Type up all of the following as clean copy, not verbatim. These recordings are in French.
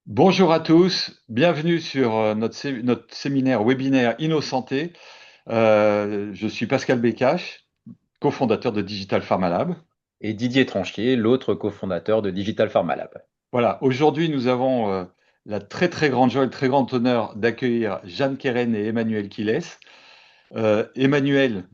Bonjour à tous, bienvenue sur notre séminaire webinaire InnoSanté. Je suis Pascal Bécache, cofondateur de Digital Pharma Lab. Et Didier Tranchier, l'autre cofondateur de Digital Pharma Lab. Voilà, aujourd'hui nous avons la très très grande joie et le très grand honneur d'accueillir Jeanne Keren et Emmanuel Quiles. Emmanuel,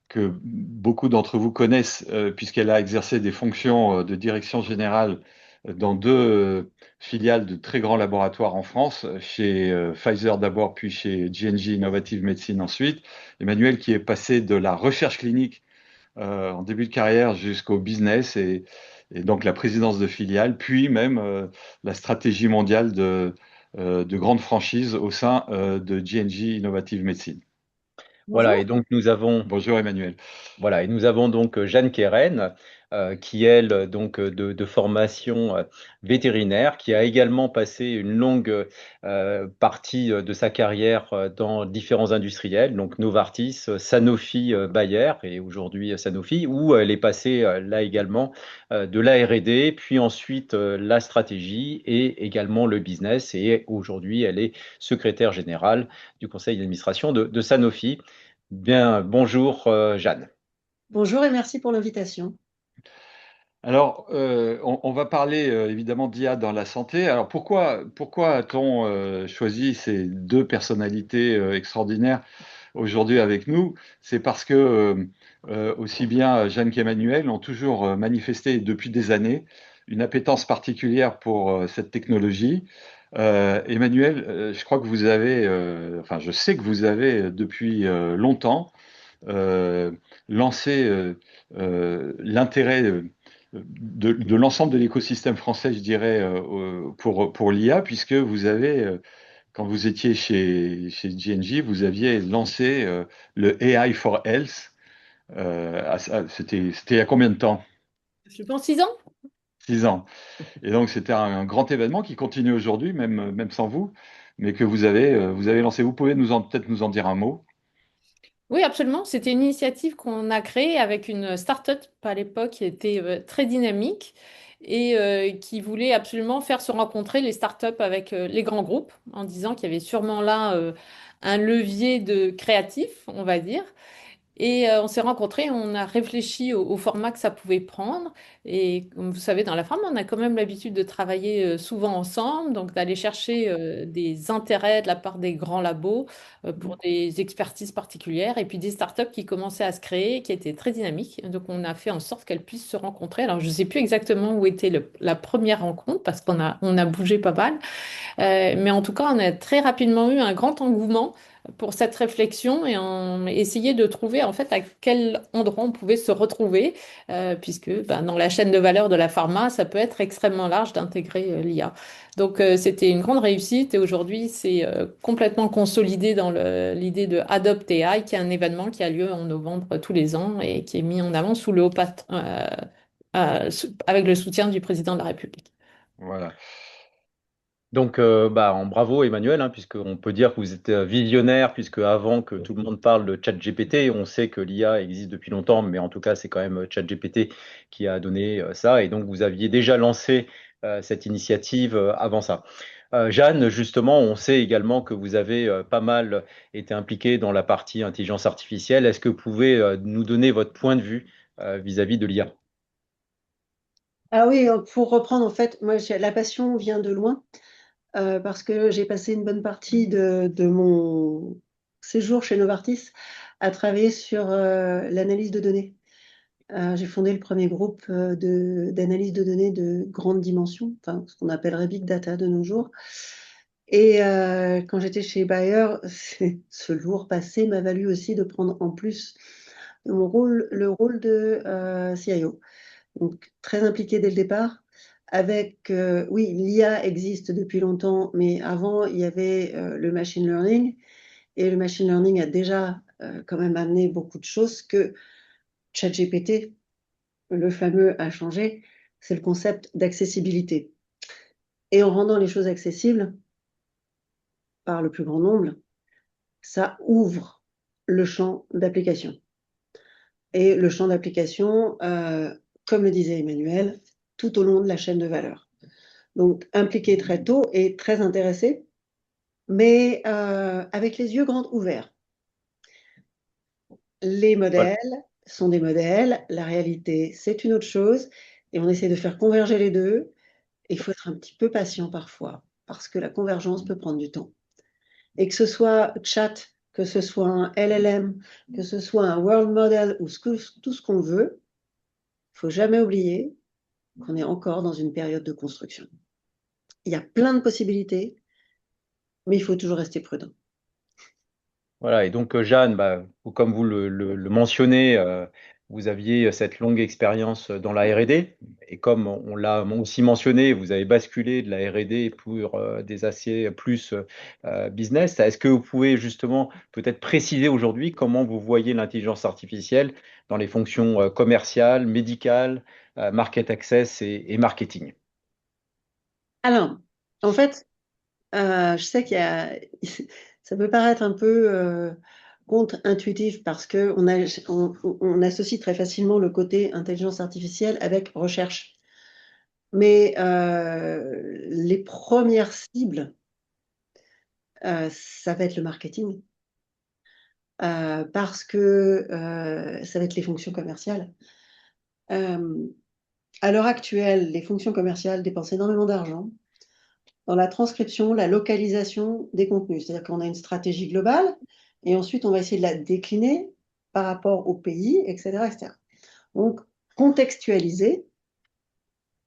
que beaucoup d'entre vous connaissent, puisqu'elle a exercé des fonctions de direction générale dans deux filiales de très grands laboratoires en France, chez Pfizer d'abord, puis chez J&J Innovative Medicine ensuite. Emmanuel qui est passé de la recherche clinique en début de carrière jusqu'au business et donc la présidence de filiale, puis même la stratégie mondiale de grandes franchises au sein de J&J Innovative Medicine. Voilà, et Bonjour. donc nous avons, Bonjour Emmanuel. voilà, et nous avons donc Jeanne Keren, qui elle, donc de formation vétérinaire, qui a également passé une longue partie de sa carrière dans différents industriels, donc Novartis, Sanofi, Bayer, et aujourd'hui Sanofi, où elle est passée là également de la R&D, puis ensuite la stratégie et également le business, et aujourd'hui elle est secrétaire générale du conseil d'administration de Sanofi. Bien, bonjour Jeanne. Bonjour et merci pour l'invitation. Alors, on va parler évidemment d'IA dans la santé. Alors, pourquoi a-t-on choisi ces deux personnalités extraordinaires aujourd'hui avec nous? C'est parce que aussi bien Jeanne qu'Emmanuel ont toujours manifesté depuis des années une appétence particulière pour cette technologie. Emmanuel, je crois que vous avez, enfin, je sais que vous avez depuis longtemps euh, lancer l'intérêt de l'ensemble de l'écosystème français, je dirais, pour l'IA, puisque vous avez, quand vous étiez chez J&J, vous aviez lancé le AI for Health. C'était il y a combien de temps? Je pense 6 ans. 6 ans. Et donc, c'était un grand événement qui continue aujourd'hui, même sans vous, mais que vous avez lancé. Vous pouvez peut-être nous en dire un mot? Oui, absolument. C'était une initiative qu'on a créée avec une start-up à l'époque qui était très dynamique et qui voulait absolument faire se rencontrer les start-up avec les grands groupes en disant qu'il y avait sûrement là un levier de créatif, on va dire. Et on s'est rencontrés, on a réfléchi au format que ça pouvait prendre. Et comme vous savez, dans la pharma, on a quand même l'habitude de travailler souvent ensemble, donc d'aller chercher des intérêts de la part des grands labos pour des expertises particulières, et puis des startups qui commençaient à se créer, qui étaient très dynamiques. Donc on a fait en sorte qu'elles puissent se rencontrer. Alors je ne sais plus exactement où était la première rencontre, parce qu'on a bougé pas mal. Mais en tout cas, on a très rapidement eu un grand engouement pour cette réflexion et on essayé de trouver en fait à quel endroit on pouvait se retrouver, puisque ben, dans la chaîne de valeur de la pharma, ça peut être extrêmement large d'intégrer l'IA. Donc c'était une grande réussite et aujourd'hui c'est complètement consolidé dans l'idée de Adopt AI, qui est un événement qui a lieu en novembre tous les ans et qui est mis en avant sous le avec le soutien du président de la République. Voilà. Donc, en bravo Emmanuel, hein, puisqu'on peut dire que vous êtes visionnaire, puisque avant que tout le monde parle de ChatGPT, on sait que l'IA existe depuis longtemps, mais en tout cas, c'est quand même ChatGPT qui a donné ça, et donc vous aviez déjà lancé cette initiative avant ça. Jeanne, justement, on sait également que vous avez pas mal été impliquée dans la partie intelligence artificielle. Est-ce que vous pouvez nous donner votre point de vue vis-à-vis de l'IA? Ah oui, pour reprendre, en fait, moi, la passion vient de loin, parce que j'ai passé une bonne partie de mon séjour chez Novartis à travailler sur l'analyse de données. J'ai fondé le premier groupe d'analyse de données de grande dimension, enfin, ce qu'on appellerait Big Data de nos jours. Et quand j'étais chez Bayer, ce lourd passé m'a valu aussi de prendre en plus de mon rôle, le rôle de CIO. Donc, très impliqué dès le départ. Avec, oui, l'IA existe depuis longtemps, mais avant, il y avait le machine learning. Et le machine learning a déjà quand même amené beaucoup de choses que ChatGPT, le fameux, a changé. C'est le concept d'accessibilité. Et en rendant les choses accessibles par le plus grand nombre, ça ouvre le champ d'application. Et le champ d'application, comme le disait Emmanuel, tout au long de la chaîne de valeur. Donc, impliqués très tôt et très intéressés, mais avec les yeux grands ouverts. Les Voilà. modèles sont des modèles, la réalité, c'est une autre chose, et on essaie de faire converger les deux. Il faut être un petit peu patient parfois, parce que la convergence peut prendre du temps. Et que ce soit chat, que ce soit un LLM, que ce soit un world model ou tout ce qu'on veut, il faut jamais oublier qu'on est encore dans une période de construction. Il y a plein de possibilités, mais il faut toujours rester prudent. Voilà, et donc Jeanne, bah, comme vous le mentionnez, vous aviez cette longue expérience dans la R&D, et comme on l'a aussi mentionné, vous avez basculé de la R&D pour des aciers plus business. Est-ce que vous pouvez justement peut-être préciser aujourd'hui comment vous voyez l'intelligence artificielle dans les fonctions commerciales, médicales, market access et marketing? Alors, en fait, je sais qu'il y a, ça peut paraître un peu contre-intuitif parce que on associe très facilement le côté intelligence artificielle avec recherche. Mais les premières cibles, ça va être le marketing, parce que ça va être les fonctions commerciales. Euh, à l'heure actuelle, les fonctions commerciales dépensent énormément d'argent dans la transcription, la localisation des contenus. C'est-à-dire qu'on a une stratégie globale et ensuite on va essayer de la décliner par rapport au pays, etc., etc. Donc, contextualiser,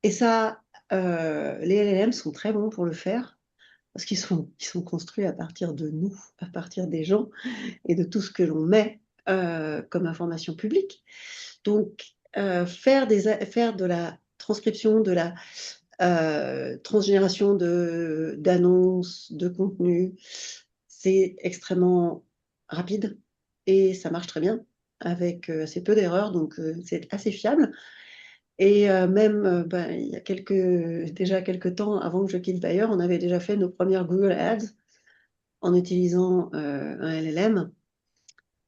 et ça, les LLM sont très bons pour le faire parce ils sont construits à partir de nous, à partir des gens et de tout ce que l'on met comme information publique. Donc, faire de la transcription, de la transgénération d'annonces, de contenus, c'est extrêmement rapide et ça marche très bien avec assez peu d'erreurs, donc c'est assez fiable. Et même ben, il y a déjà quelques temps, avant que je quitte Bayer, on avait déjà fait nos premières Google Ads en utilisant un LLM.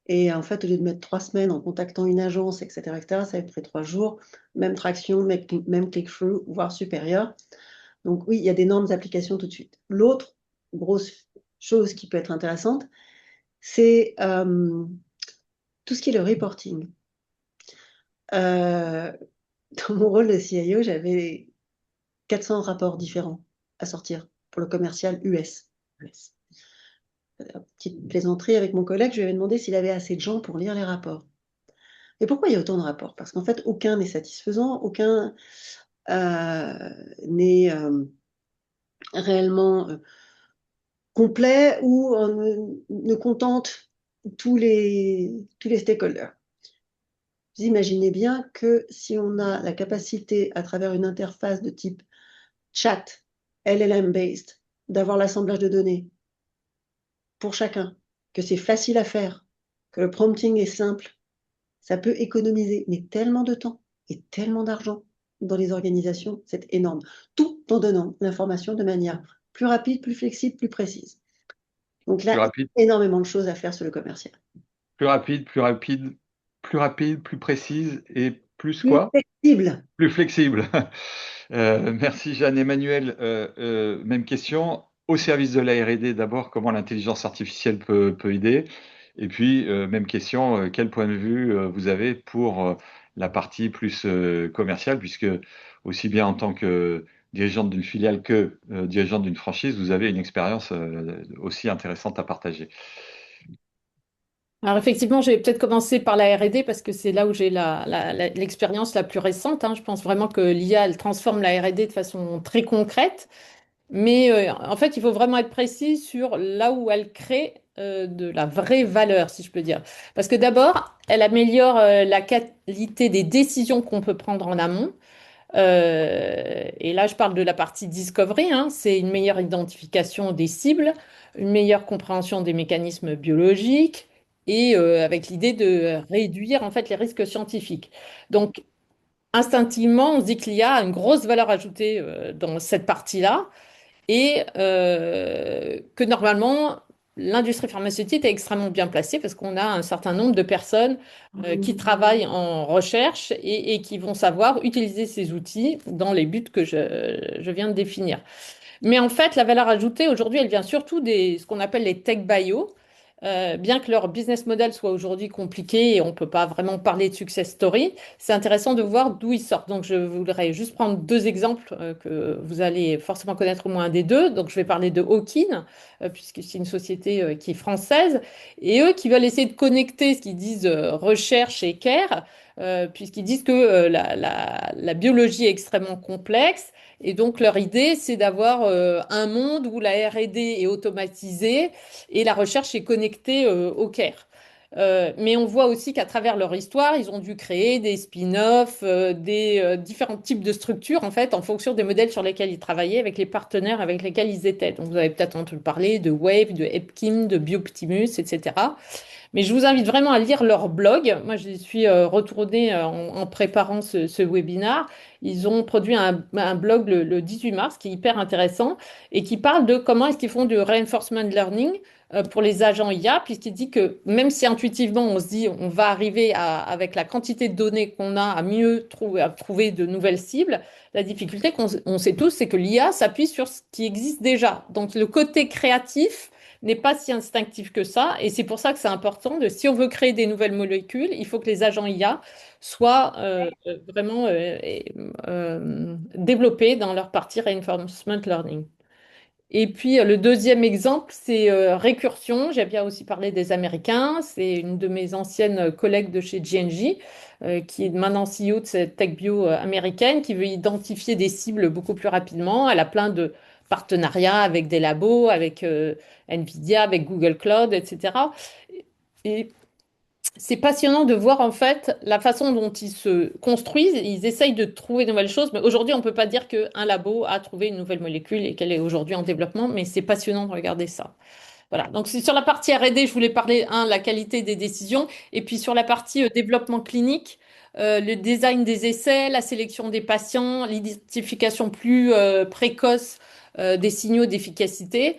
Et en fait, au lieu de mettre 3 semaines en contactant une agence, etc., ça a pris 3 jours. Même traction, même click-through, voire supérieur. Donc oui, il y a d'énormes applications tout de suite. L'autre grosse chose qui peut être intéressante, c'est tout ce qui est le reporting. Euh, dans mon rôle de CIO, j'avais 400 rapports différents à sortir pour le commercial US. Petite plaisanterie avec mon collègue, je lui avais demandé s'il avait assez de gens pour lire les rapports. Et pourquoi il y a autant de rapports? Parce qu'en fait, aucun n'est satisfaisant, aucun n'est réellement complet ou ne contente tous les stakeholders. Vous imaginez bien que si on a la capacité, à travers une interface de type chat, LLM-based, d'avoir l'assemblage de données pour chacun, que c'est facile à faire, que le prompting est simple, ça peut économiser mais tellement de temps et tellement d'argent dans les organisations, c'est énorme. Tout en donnant l'information de manière plus rapide, plus flexible, plus précise. Donc Plus là, il rapide, y a énormément de choses à faire sur le commercial. plus rapide, plus rapide, plus rapide, plus précise et plus Plus quoi? flexible. Plus flexible. Merci Jeanne. Emmanuel, même question. Au service de la R&D, d'abord, comment l'intelligence artificielle peut aider? Et puis, même question, quel point de vue vous avez pour la partie plus commerciale, puisque aussi bien en tant que dirigeante d'une filiale que dirigeante d'une franchise, vous avez une expérience aussi intéressante à partager. Alors effectivement, j'ai peut-être commencé par la R&D parce que c'est là où j'ai l'expérience la plus récente, hein. Je pense vraiment que l'IA, elle transforme la R&D de façon très concrète. Mais en fait, il faut vraiment être précis sur là où elle crée de la vraie valeur, si je peux dire. Parce que d'abord, elle améliore la qualité des décisions qu'on peut prendre en amont. Et là, je parle de la partie discovery, hein. C'est une meilleure identification des cibles, une meilleure compréhension des mécanismes biologiques et avec l'idée de réduire en fait les risques scientifiques. Donc, instinctivement, on se dit qu'il y a une grosse valeur ajoutée dans cette partie-là et que normalement, l'industrie pharmaceutique est extrêmement bien placée parce qu'on a un certain nombre de personnes qui travaillent en recherche et qui vont savoir utiliser ces outils dans les buts que je viens de définir. Mais en fait, la valeur ajoutée, aujourd'hui, elle vient surtout des ce qu'on appelle les tech bio. Bien que leur business model soit aujourd'hui compliqué et on ne peut pas vraiment parler de success story, c'est intéressant de voir d'où ils sortent. Donc, je voudrais juste prendre deux exemples que vous allez forcément connaître au moins un des deux. Donc, je vais parler de Hawkin, puisque c'est une société qui est française, et eux qui veulent essayer de connecter ce qu'ils disent recherche et care, puisqu'ils disent que la biologie est extrêmement complexe. Et donc, leur idée, c'est d'avoir un monde où la R&D est automatisée et la recherche est connectée au CARE. Mais on voit aussi qu'à travers leur histoire, ils ont dû créer des spin-offs, des différents types de structures, en fait, en fonction des modèles sur lesquels ils travaillaient, avec les partenaires avec lesquels ils étaient. Donc, vous avez peut-être entendu parler de Wave, de Epkim, de Bioptimus, etc. Mais je vous invite vraiment à lire leur blog. Moi, je suis retournée en préparant ce webinaire. Ils ont produit un blog le 18 mars qui est hyper intéressant et qui parle de comment est-ce qu'ils font du reinforcement learning pour les agents IA, puisqu'il dit que même si intuitivement on se dit on va arriver avec la quantité de données qu'on a à mieux trouver, à trouver de nouvelles cibles, la difficulté qu'on on sait tous, c'est que l'IA s'appuie sur ce qui existe déjà. Donc le côté créatif n'est pas si instinctif que ça. Et c'est pour ça que c'est important si on veut créer des nouvelles molécules, il faut que les agents IA soient vraiment développés dans leur partie reinforcement learning. Et puis le deuxième exemple, c'est Récursion. J'ai bien aussi parlé des Américains. C'est une de mes anciennes collègues de chez J&J, qui est maintenant CEO de cette tech bio américaine, qui veut identifier des cibles beaucoup plus rapidement. Elle a plein de partenariats avec des labos, avec Nvidia, avec Google Cloud, etc. Et c'est passionnant de voir en fait la façon dont ils se construisent. Ils essayent de trouver de nouvelles choses, mais aujourd'hui, on ne peut pas dire qu'un labo a trouvé une nouvelle molécule et qu'elle est aujourd'hui en développement, mais c'est passionnant de regarder ça. Voilà, donc c'est sur la partie R&D, je voulais parler, la qualité des décisions, et puis sur la partie développement clinique, le design des essais, la sélection des patients, l'identification plus précoce des signaux d'efficacité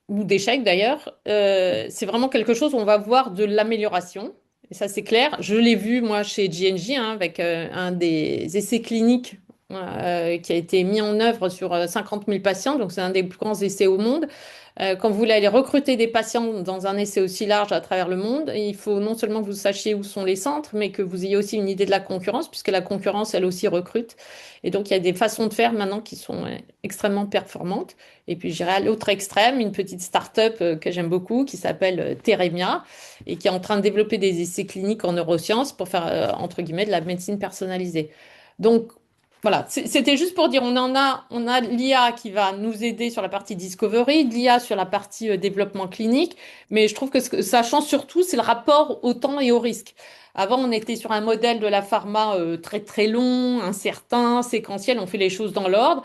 ou d'échec d'ailleurs, c'est vraiment quelque chose où on va voir de l'amélioration. Et ça, c'est clair. Je l'ai vu, moi, chez J&J, hein, avec un des essais cliniques qui a été mis en œuvre sur 50 000 patients. Donc, c'est un des plus grands essais au monde. Quand vous voulez aller recruter des patients dans un essai aussi large à travers le monde, il faut non seulement que vous sachiez où sont les centres, mais que vous ayez aussi une idée de la concurrence, puisque la concurrence, elle aussi recrute. Et donc, il y a des façons de faire maintenant qui sont extrêmement performantes. Et puis, j'irai à l'autre extrême, une petite start-up que j'aime beaucoup, qui s'appelle Theremia, et qui est en train de développer des essais cliniques en neurosciences pour faire, entre guillemets, de la médecine personnalisée. Donc, voilà, c'était juste pour dire, on a l'IA qui va nous aider sur la partie discovery, de l'IA sur la partie développement clinique, mais je trouve que ce que ça change surtout, c'est le rapport au temps et au risque. Avant, on était sur un modèle de la pharma très très long, incertain, séquentiel, on fait les choses dans l'ordre.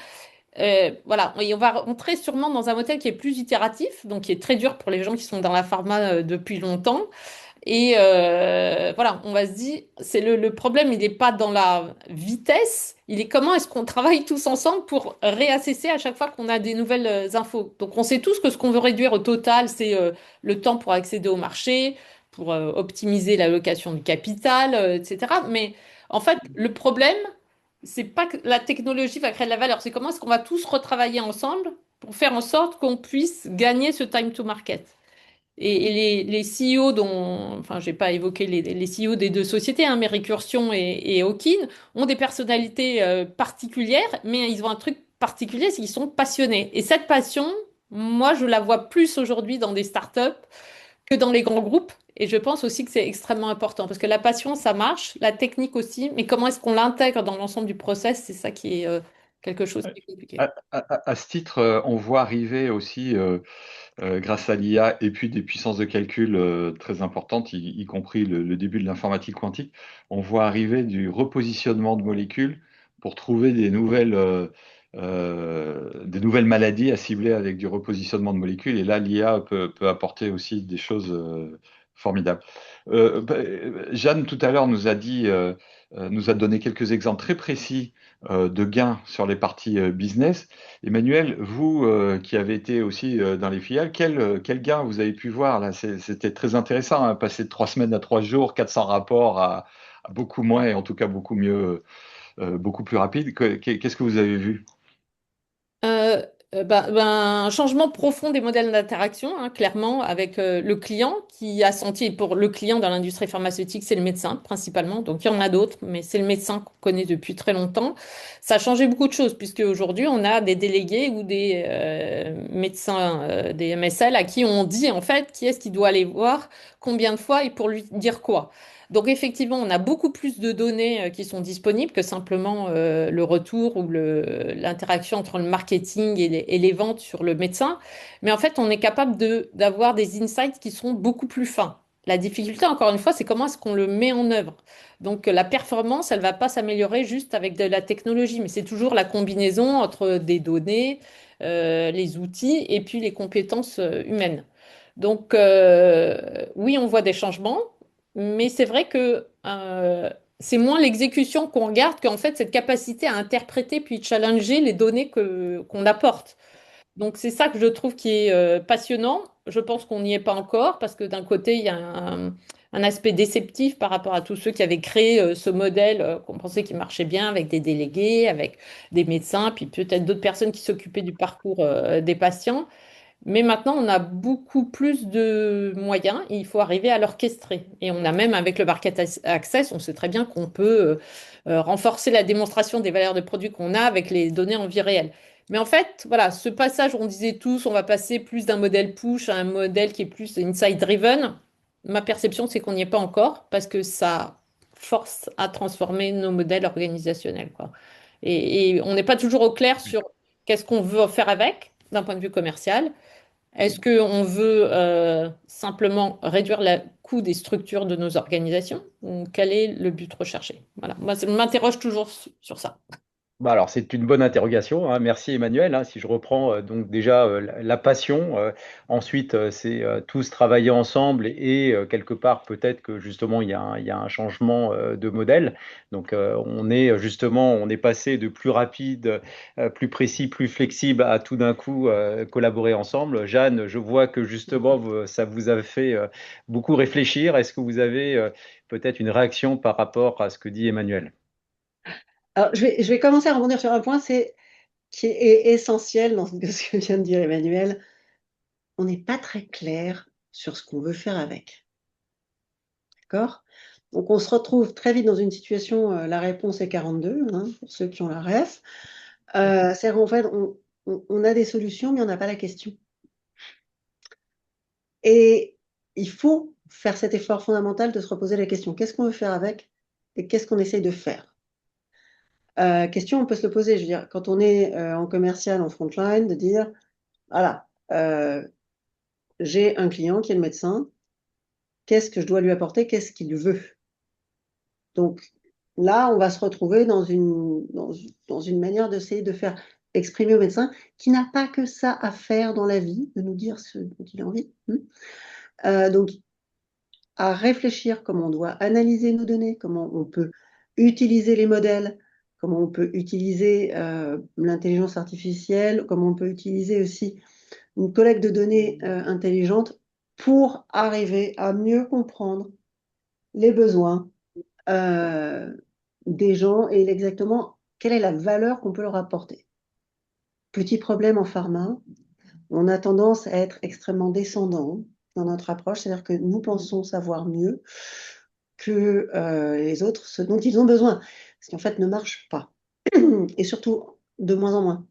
Voilà, et on va rentrer sûrement dans un modèle qui est plus itératif, donc qui est très dur pour les gens qui sont dans la pharma depuis longtemps. Et voilà, on va se dire, c'est le problème, il n'est pas dans la vitesse, il est comment est-ce qu'on travaille tous ensemble pour réassesser à chaque fois qu'on a des nouvelles infos. Donc on sait tous que ce qu'on veut réduire au total, c'est le temps pour accéder au marché, pour optimiser l'allocation du capital, etc. Mais en fait, le problème, c'est pas que la technologie va créer de la valeur, c'est comment est-ce qu'on va tous retravailler ensemble pour faire en sorte qu'on puisse gagner ce time to market. Et les CEO dont, enfin, j'ai pas évoqué les CEO des deux sociétés, hein, mais Récursion et Hawkin, ont des personnalités particulières, mais ils ont un truc particulier, c'est qu'ils sont passionnés. Et cette passion, moi, je la vois plus aujourd'hui dans des startups que dans les grands groupes. Et je pense aussi que c'est extrêmement important parce que la passion, ça marche, la technique aussi, mais comment est-ce qu'on l'intègre dans l'ensemble du process, c'est ça qui est quelque chose qui est compliqué. À ce titre, on voit arriver aussi, grâce à l'IA et puis des puissances de calcul très importantes, y compris le début de l'informatique quantique, on voit arriver du repositionnement de molécules pour trouver des nouvelles maladies à cibler avec du repositionnement de molécules. Et là, l'IA peut apporter aussi des choses Formidable. Jeanne, tout à l'heure, nous a donné quelques exemples très précis de gains sur les parties business. Emmanuel, vous qui avez été aussi dans les filiales, quel gain vous avez pu voir là? C'était très intéressant, hein, passer de 3 semaines à 3 jours, 400 rapports à beaucoup moins et en tout cas beaucoup mieux, beaucoup plus rapide. Qu'est-ce que vous avez vu? Euh, un changement profond des modèles d'interaction, hein, clairement, avec le client qui a senti, et pour le client dans l'industrie pharmaceutique, c'est le médecin principalement, donc il y en a d'autres, mais c'est le médecin qu'on connaît depuis très longtemps. Ça a changé beaucoup de choses, puisque aujourd'hui, on a des délégués ou des médecins, des MSL, à qui on dit en fait qui est-ce qui doit aller voir, combien de fois et pour lui dire quoi. Donc effectivement, on a beaucoup plus de données qui sont disponibles que simplement le retour ou l'interaction entre le marketing et les ventes sur le médecin. Mais en fait, on est capable d'avoir des insights qui sont beaucoup plus fins. La difficulté, encore une fois, c'est comment est-ce qu'on le met en œuvre. Donc la performance, elle va pas s'améliorer juste avec de la technologie, mais c'est toujours la combinaison entre des données, les outils et puis les compétences humaines. Donc oui, on voit des changements. Mais c'est vrai que c'est moins l'exécution qu'on regarde qu'en fait cette capacité à interpréter puis challenger les données qu'on apporte. Donc c'est ça que je trouve qui est passionnant. Je pense qu'on n'y est pas encore parce que d'un côté il y a un aspect déceptif par rapport à tous ceux qui avaient créé ce modèle qu'on pensait qui marchait bien avec des délégués, avec des médecins, puis peut-être d'autres personnes qui s'occupaient du parcours des patients. Mais maintenant, on a beaucoup plus de moyens et il faut arriver à l'orchestrer. Et on a même avec le Market Access, on sait très bien qu'on peut renforcer la démonstration des valeurs de produits qu'on a avec les données en vie réelle. Mais en fait, voilà, ce passage, on disait tous, on va passer plus d'un modèle push à un modèle qui est plus inside driven. Ma perception, c'est qu'on n'y est pas encore parce que ça force à transformer nos modèles organisationnels, quoi. Et on n'est pas toujours au clair sur qu'est-ce qu'on veut faire avec d'un point de vue commercial. Est-ce qu'on veut simplement réduire le coût des structures de nos organisations ou quel est le but recherché? Voilà, moi, ça m'interroge toujours sur ça. Bah alors, c'est une bonne interrogation, hein. Merci Emmanuel, hein. Si je reprends donc déjà la passion, ensuite c'est tous travailler ensemble et quelque part peut-être que justement il y a un changement de modèle. Donc on est passé de plus rapide, plus précis, plus flexible à tout d'un coup collaborer ensemble. Jeanne, je vois que justement ça vous a fait beaucoup réfléchir. Est-ce que vous avez peut-être une réaction par rapport à ce que dit Emmanuel? Alors, je vais commencer à rebondir sur un point, qui est essentiel dans ce que vient de dire Emmanuel. On n'est pas très clair sur ce qu'on veut faire avec. D'accord? Donc, on se retrouve très vite dans une situation, la réponse est 42, hein, pour ceux qui ont la ref. C'est-à-dire qu'en fait, on a des solutions, mais on n'a pas la question. Et il faut faire cet effort fondamental de se reposer la question, qu'est-ce qu'on veut faire avec et qu'est-ce qu'on essaye de faire? Question, on peut se le poser, je veux dire, quand on est en commercial, en frontline, de dire, voilà, j'ai un client qui est le médecin, qu'est-ce que je dois lui apporter, qu'est-ce qu'il veut? Donc là, on va se retrouver dans une manière d'essayer de faire exprimer au médecin qui n'a pas que ça à faire dans la vie, de nous dire ce dont il a envie. Donc, à réfléchir comment on doit analyser nos données, comment on peut utiliser les modèles, comment on peut utiliser l'intelligence artificielle, comment on peut utiliser aussi une collecte de données intelligente pour arriver à mieux comprendre les besoins des gens et exactement quelle est la valeur qu'on peut leur apporter. Petit problème en pharma, on a tendance à être extrêmement descendant dans notre approche, c'est-à-dire que nous pensons savoir mieux que les autres ce dont ils ont besoin, ce qui en fait ne marche pas. Et surtout, de moins en moins,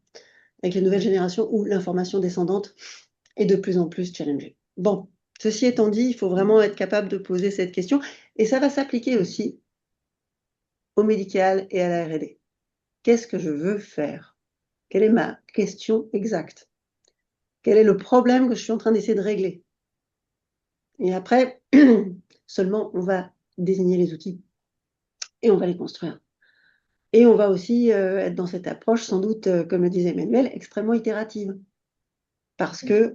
avec les nouvelles générations où l'information descendante est de plus en plus challengée. Bon, ceci étant dit, il faut vraiment être capable de poser cette question, et ça va s'appliquer aussi au médical et à la R&D. Qu'est-ce que je veux faire? Quelle est ma question exacte? Quel est le problème que je suis en train d'essayer de régler? Et après, seulement, on va désigner les outils et on va les construire. Et on va aussi être dans cette approche, sans doute, comme le disait Emmanuel, extrêmement itérative. Parce que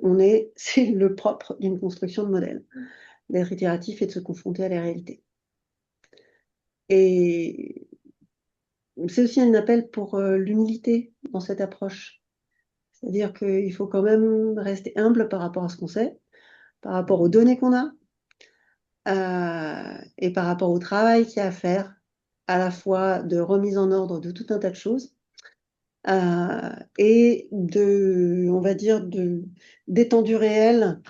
c'est le propre d'une construction de modèle. d'être itératif et de se confronter à la réalité. Et c'est aussi un appel pour l'humilité dans cette approche. C'est-à-dire qu'il faut quand même rester humble par rapport à ce qu'on sait, par rapport aux données qu'on a, et par rapport au travail qu'il y a à faire, à la fois de remise en ordre de tout un tas de choses, et on va dire, d'étendue réelle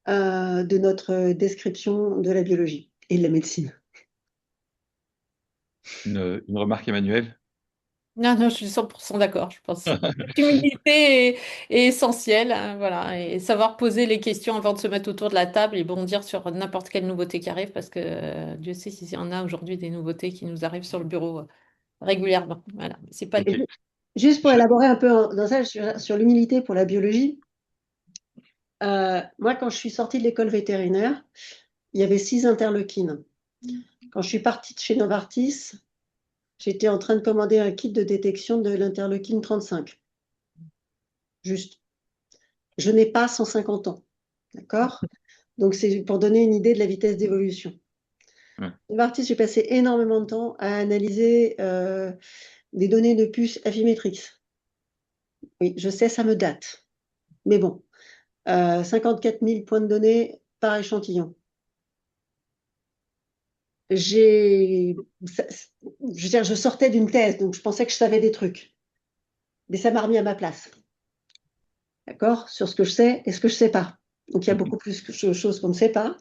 de notre description de la biologie et de la médecine. Une remarque, Emmanuel? Non, non, je suis 100% d'accord. Je pense que l'humilité est essentielle, hein, voilà, et savoir poser les questions avant de se mettre autour de la table et bondir sur n'importe quelle nouveauté qui arrive, parce que Dieu sait s'il y en a aujourd'hui des nouveautés qui nous arrivent sur le bureau régulièrement. Voilà, c'est pas. Ok. Juste pour Je- élaborer un peu dans ça, sur l'humilité pour la biologie, moi, quand je suis sortie de l'école vétérinaire, il y avait 6 interleukines. Quand je suis partie de chez Novartis, j'étais en train de commander un kit de détection de l'interleukine 35. Juste. Je n'ai pas 150 ans. D'accord? Donc, c'est pour donner une idée de la vitesse d'évolution. ouais. Novartis, j'ai passé énormément de temps à analyser des données de puces Affymetrix. Oui, je sais, ça me date. Mais bon, 54 000 points de données par échantillon. J'ai, ça- je veux dire, je sortais d'une thèse, donc je pensais que je savais des trucs. Mais ça m'a remis à ma place, d'accord? Sur ce que je sais et ce que je sais pas. Donc il y a beaucoup plus de choses qu'on ne sait pas.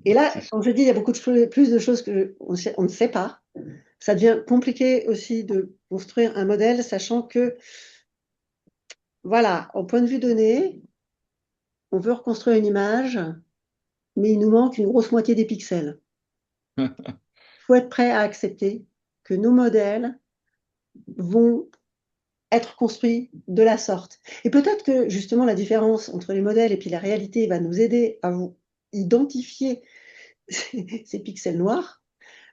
Et là, C'est sûr. quand je dis il y a beaucoup plus de choses on ne sait pas, ça devient compliqué aussi de construire un modèle, sachant que, voilà, au point de vue donné, on veut reconstruire une image, mais il nous manque une grosse moitié des pixels. Il faut être prêt à accepter que nos modèles vont être construits de la sorte. Et peut-être que justement la différence entre les modèles et puis la réalité va nous aider à vous identifier ces pixels noirs.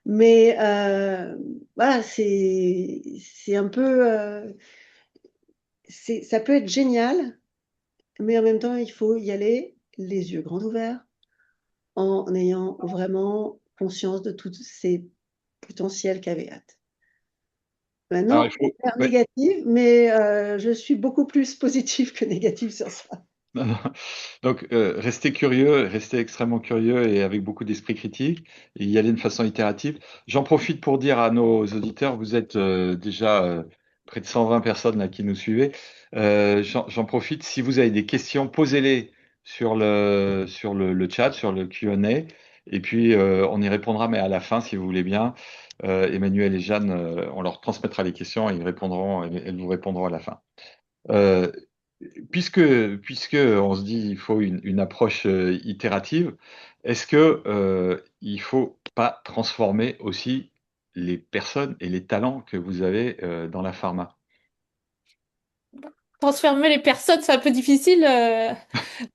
Mais voilà, c'est un peu, ça peut être génial, mais en même temps, il faut y aller les yeux grands ouverts, en ayant vraiment conscience de tous ces potentiels caveats. Alors, Maintenant, il j'ai faut, l'air ouais. négative, mais je suis beaucoup plus positive que négative sur ça. Non, non. Donc, restez curieux, restez extrêmement curieux et avec beaucoup d'esprit critique et y aller de façon itérative. J'en profite pour dire à nos auditeurs, vous êtes déjà près de 120 personnes là qui nous suivez. J'en profite, si vous avez des questions, posez-les sur le chat, sur le Q&A, et puis on y répondra, mais à la fin, si vous voulez bien. Emmanuel et Jeanne, on leur transmettra les questions et ils répondront, elles vous répondront à la fin. Euh, puisque on se dit il faut une approche itérative, est-ce que il faut pas transformer aussi les personnes et les talents que vous avez dans la pharma? Transformer les personnes, c'est un peu difficile,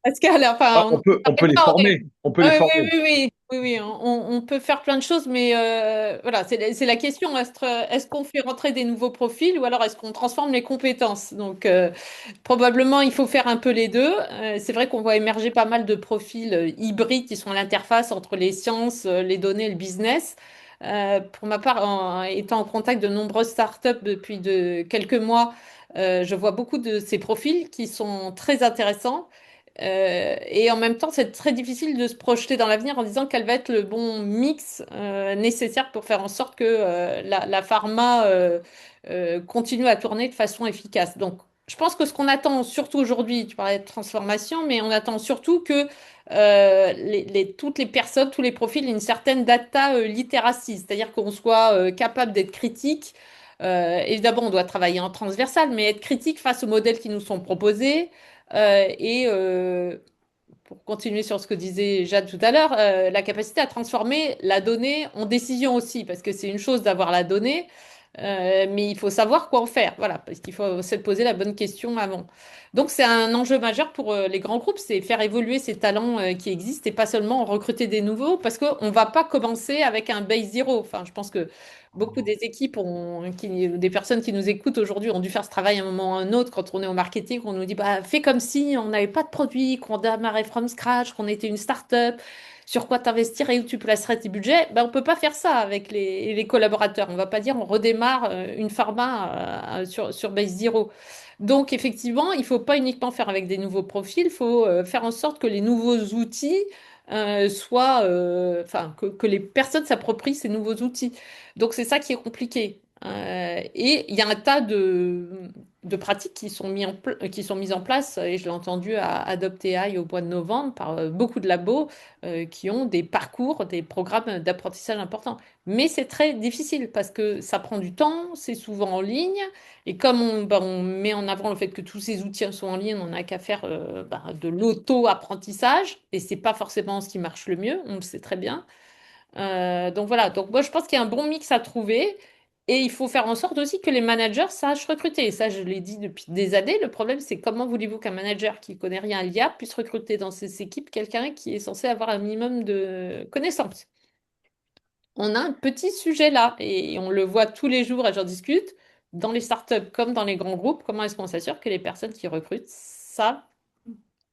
Pascal. Ah, Enfin, on on peut n'arrête les pas. former, on peut les Ah oui, former. oui, oui, oui, oui, oui, on peut faire plein de choses, mais voilà, c'est la question. Est-ce qu'on fait rentrer des nouveaux profils ou alors est-ce qu'on transforme les compétences? Donc, probablement, il faut faire un peu les deux. C'est vrai qu'on voit émerger pas mal de profils hybrides qui sont à l'interface entre les sciences, les données et le business. Pour ma part, étant en contact de nombreuses startups depuis quelques mois, je vois beaucoup de ces profils qui sont très intéressants. Et en même temps, c'est très difficile de se projeter dans l'avenir en disant quel va être le bon mix nécessaire pour faire en sorte que la pharma continue à tourner de façon efficace. Donc, je pense que ce qu'on attend surtout aujourd'hui, tu parlais de transformation, mais on attend surtout que toutes les personnes, tous les profils aient une certaine data littératie, c'est-à-dire qu'on soit capable d'être critique. Évidemment, on doit travailler en transversal, mais être critique face aux modèles qui nous sont proposés et pour continuer sur ce que disait Jade tout à l'heure, la capacité à transformer la donnée en décision aussi, parce que c'est une chose d'avoir la donnée, mais il faut savoir quoi en faire. Voilà, parce qu'il faut se poser la bonne question avant. Donc c'est un enjeu majeur pour les grands groupes, c'est faire évoluer ces talents qui existent et pas seulement en recruter des nouveaux, parce qu'on ne va pas commencer avec un base zero. Enfin, je pense que beaucoup des équipes des personnes qui nous écoutent aujourd'hui ont dû faire ce travail à un moment ou à un autre quand on est au marketing, on nous dit bah, fais comme si on n'avait pas de produit, qu'on démarrait from scratch, qu'on était une start-up. sur quoi t'investir et où tu placerais tes budgets, ben, on peut pas faire ça avec les collaborateurs. On va pas dire on redémarre une pharma sur Base Zero. Donc, effectivement, il faut pas uniquement faire avec des nouveaux profils, il faut faire en sorte que les nouveaux outils soient, enfin, que les personnes s'approprient ces nouveaux outils. Donc, c'est ça qui est compliqué. Et il y a un tas de pratiques qui sont mises en place, et je l'ai entendu à Adopt AI au mois de novembre par beaucoup de labos qui ont des parcours, des programmes d'apprentissage importants. Mais c'est très difficile parce que ça prend du temps, c'est souvent en ligne, et comme on met en avant le fait que tous ces outils sont en ligne, on n'a qu'à faire de l'auto-apprentissage, et c'est pas forcément ce qui marche le mieux, on le sait très bien. Donc voilà, donc moi je pense qu'il y a un bon mix à trouver et il faut faire en sorte aussi que les managers sachent recruter. Et ça, je l'ai dit depuis des années. Le problème, c'est comment voulez-vous qu'un manager qui connaît rien à l'IA puisse recruter dans ses équipes quelqu'un qui est censé avoir un minimum de connaissances. On a un petit sujet là et on le voit tous les jours et j'en discute dans les startups comme dans les grands groupes. Comment est-ce qu'on s'assure que les personnes qui recrutent savent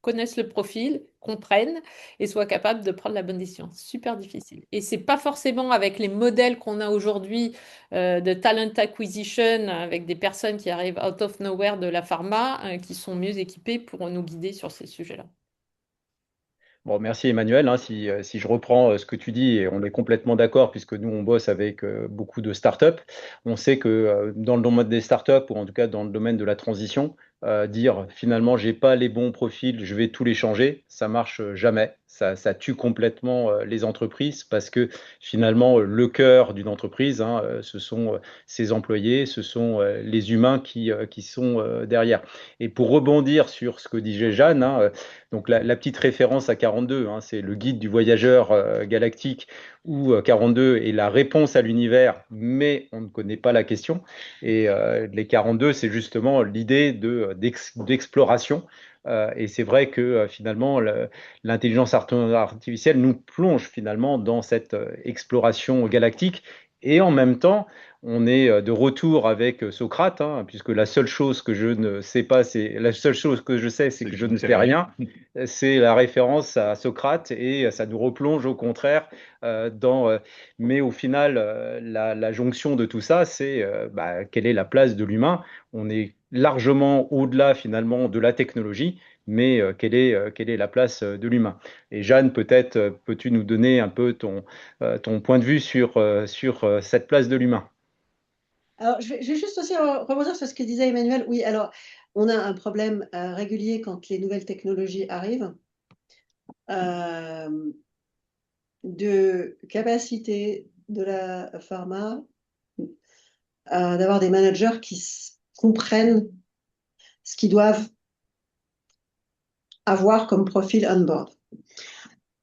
connaissent le profil, comprennent et soient capables de prendre la bonne décision. Super difficile. Et c'est pas forcément avec les modèles qu'on a aujourd'hui de talent acquisition, avec des personnes qui arrivent out of nowhere de la pharma, qui sont mieux équipées pour nous guider sur ces sujets-là. Bon, merci Emmanuel, hein. Si je reprends ce que tu dis, et on est complètement d'accord, puisque nous, on bosse avec beaucoup de startups, on sait que dans le domaine des startups, ou en tout cas dans le domaine de la transition, dire finalement, j'ai pas les bons profils, je vais tous les changer, ça marche jamais. Ça tue complètement les entreprises parce que finalement, le cœur d'une entreprise, hein, ce sont ses employés, ce sont les humains qui sont derrière. Et pour rebondir sur ce que disait Jeanne, hein, donc la petite référence à 42, hein, c'est le guide du voyageur galactique où 42 est la réponse à l'univers, mais on ne connaît pas la question. Et les 42, c'est justement l'idée d'exploration. Et c'est vrai que finalement, l'intelligence artificielle nous plonge finalement dans cette exploration galactique. Et en même temps, on est de retour avec Socrate, hein, puisque la seule chose que je ne sais pas, la seule chose que je sais, c'est que je ne sais rien. C'est la référence à Socrate et ça nous replonge au contraire mais au final, la jonction de tout ça, c'est quelle est la place de l'humain? On est largement au-delà finalement de la technologie, mais quelle est la place de l'humain? Et Jeanne, peut-être peux-tu nous donner un peu ton point de vue sur cette place de l'humain? Alors, je vais juste aussi rebondir sur ce que disait Emmanuel. Oui, alors, on a un problème régulier quand les nouvelles technologies arrivent, euh, de capacité de la pharma d'avoir des managers qui comprennent ce qu'ils doivent avoir comme profil on-board.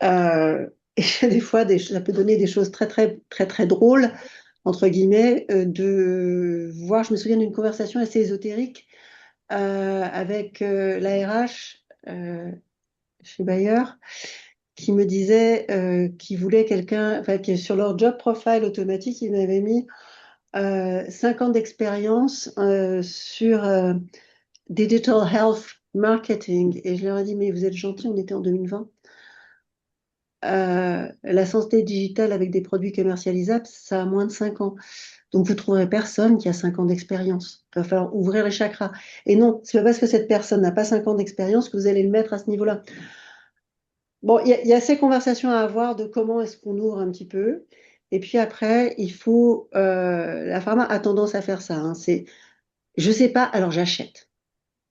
Et des fois, ça peut donner des choses très, très, très, très drôles, entre guillemets, de voir, je me souviens d'une conversation assez ésotérique avec la RH chez Bayer, qui me disait qu'ils voulaient quelqu'un, enfin, qui sur leur job profile automatique, ils m'avaient mis 5 ans d'expérience sur digital health marketing. Et je leur ai dit, mais vous êtes gentils, on était en 2020. La santé digitale avec des produits commercialisables, ça a moins de 5 ans. Donc, vous trouverez personne qui a 5 ans d'expérience. Il va falloir ouvrir les chakras. Et non, c'est pas parce que cette personne n'a pas 5 ans d'expérience que vous allez le mettre à ce niveau-là. Bon, il y a ces conversations à avoir de comment est-ce qu'on ouvre un petit peu. Et puis après, il faut... la pharma a tendance à faire ça, hein. C'est, je sais pas, alors j'achète.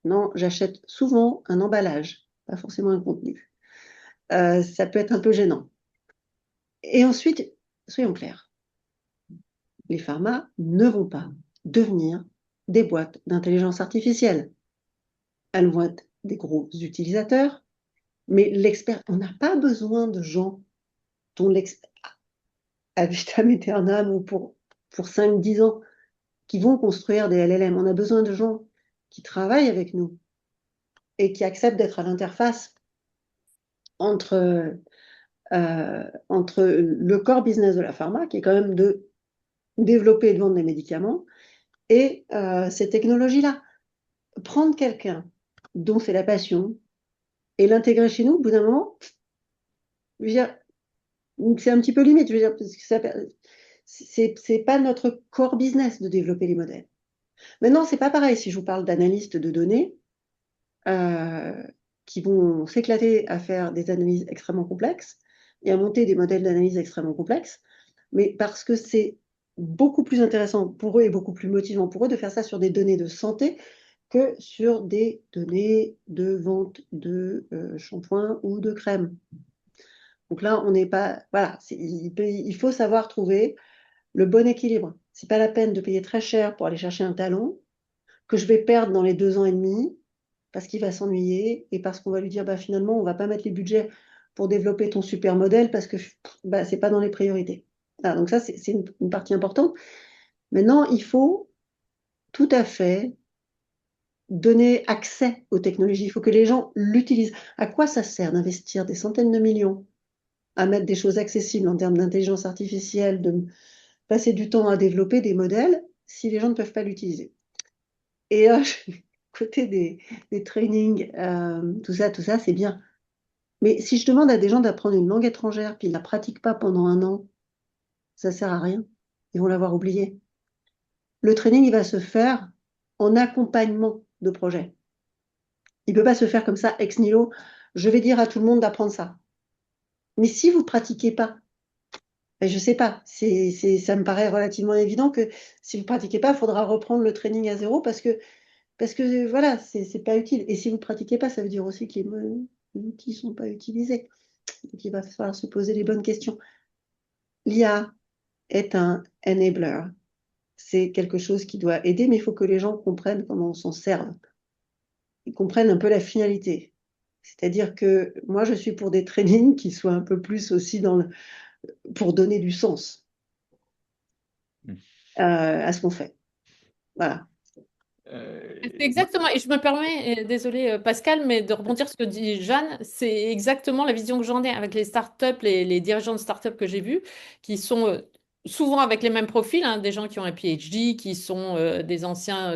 Non, j'achète souvent un emballage, pas forcément un contenu. Ça peut être un peu gênant. Et ensuite, soyons clairs, les pharmas ne vont pas devenir des boîtes d'intelligence artificielle. Elles vont être des gros utilisateurs, mais on n'a pas besoin de gens dont l'expert à vitam aeternam ou pour 5-10 ans qui vont construire des LLM. On a besoin de gens qui travaillent avec nous et qui acceptent d'être à l'interface entre, entre le core business de la pharma, qui est quand même de développer et de vendre des médicaments, et ces technologies-là. Prendre quelqu'un dont c'est la passion et l'intégrer chez nous, au bout d'un moment, je veux dire, c'est un petit peu limite, je veux dire, parce que c'est pas notre core business de développer les modèles. Maintenant, c'est pas pareil si je vous parle d'analystes de données euh, qui vont s'éclater à faire des analyses extrêmement complexes et à monter des modèles d'analyse extrêmement complexes, mais parce que c'est beaucoup plus intéressant pour eux et beaucoup plus motivant pour eux de faire ça sur des données de santé que sur des données de vente de shampoing ou de crème. Donc là, on n'est pas. Voilà, il faut savoir trouver le bon équilibre. C'est pas la peine de payer très cher pour aller chercher un talent que je vais perdre dans les 2 ans et demi parce qu'il va s'ennuyer et parce qu'on va lui dire bah, finalement, on va pas mettre les budgets pour développer ton super modèle parce que bah, c'est pas dans les priorités. Voilà, donc ça, c'est une partie importante. Maintenant, il faut tout à fait donner accès aux technologies. Il faut que les gens l'utilisent. À quoi ça sert d'investir des centaines de millions à mettre des choses accessibles en termes d'intelligence artificielle, de passer du temps à développer des modèles si les gens ne peuvent pas l'utiliser? Et côté des trainings, tout ça, c'est bien. Mais si je demande à des gens d'apprendre une langue étrangère, puis ils ne la pratiquent pas pendant un an, ça ne sert à rien. Ils vont l'avoir oublié. Le training, il va se faire en accompagnement de projet. Il ne peut pas se faire comme ça, ex nihilo. Je vais dire à tout le monde d'apprendre ça. Mais si vous ne pratiquez pas, ben, je ne sais pas, ça me paraît relativement évident que si vous ne pratiquez pas, il faudra reprendre le training à zéro parce que voilà, c'est pas utile. Et si vous ne pratiquez pas, ça veut dire aussi que les outils ne sont pas utilisés. Donc il va falloir se poser les bonnes questions. L'IA est un enabler. C'est quelque chose qui doit aider, mais il faut que les gens comprennent comment on s'en serve. Ils comprennent un peu la finalité. C'est-à-dire que moi, je suis pour des trainings qui soient un peu plus aussi pour donner du sens à ce qu'on fait. Voilà. C'est exactement, et je me permets, désolé Pascal, mais de rebondir sur ce que dit Jeanne, c'est exactement la vision que j'en ai avec les startups, les dirigeants de startups que j'ai vus, qui sont souvent avec les mêmes profils, hein, des gens qui ont un PhD, qui sont des anciens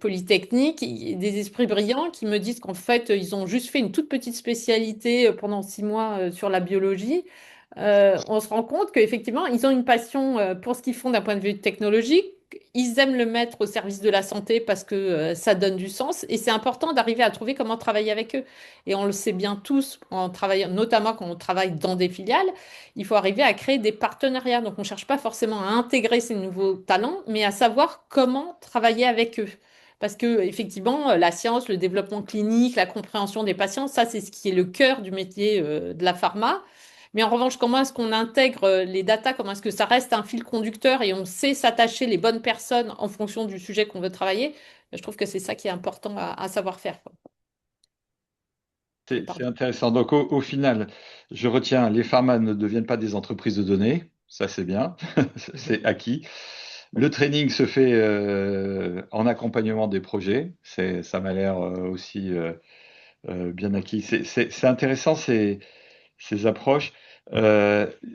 polytechniques, des esprits brillants, qui me disent qu'en fait, ils ont juste fait une toute petite spécialité pendant 6 mois sur la biologie. On se rend compte qu'effectivement, ils ont une passion pour ce qu'ils font d'un point de vue technologique. Ils aiment le mettre au service de la santé parce que ça donne du sens et c'est important d'arriver à trouver comment travailler avec eux. Et on le sait bien tous en travaillant, notamment quand on travaille dans des filiales, il faut arriver à créer des partenariats. Donc on ne cherche pas forcément à intégrer ces nouveaux talents, mais à savoir comment travailler avec eux. Parce que effectivement, la science, le développement clinique, la compréhension des patients, ça c'est ce qui est le cœur du métier de la pharma. Mais en revanche, comment est-ce qu'on intègre les datas? Comment est-ce que ça reste un fil conducteur et on sait s'attacher les bonnes personnes en fonction du sujet qu'on veut travailler? Je trouve que c'est ça qui est important à savoir faire, quoi. C'est Pardon. intéressant. Donc, au final, je retiens, les pharma ne deviennent pas des entreprises de données. Ça, c'est bien. C'est acquis. Le training se fait en accompagnement des projets. Ça m'a l'air aussi bien acquis. C'est intéressant ces approches.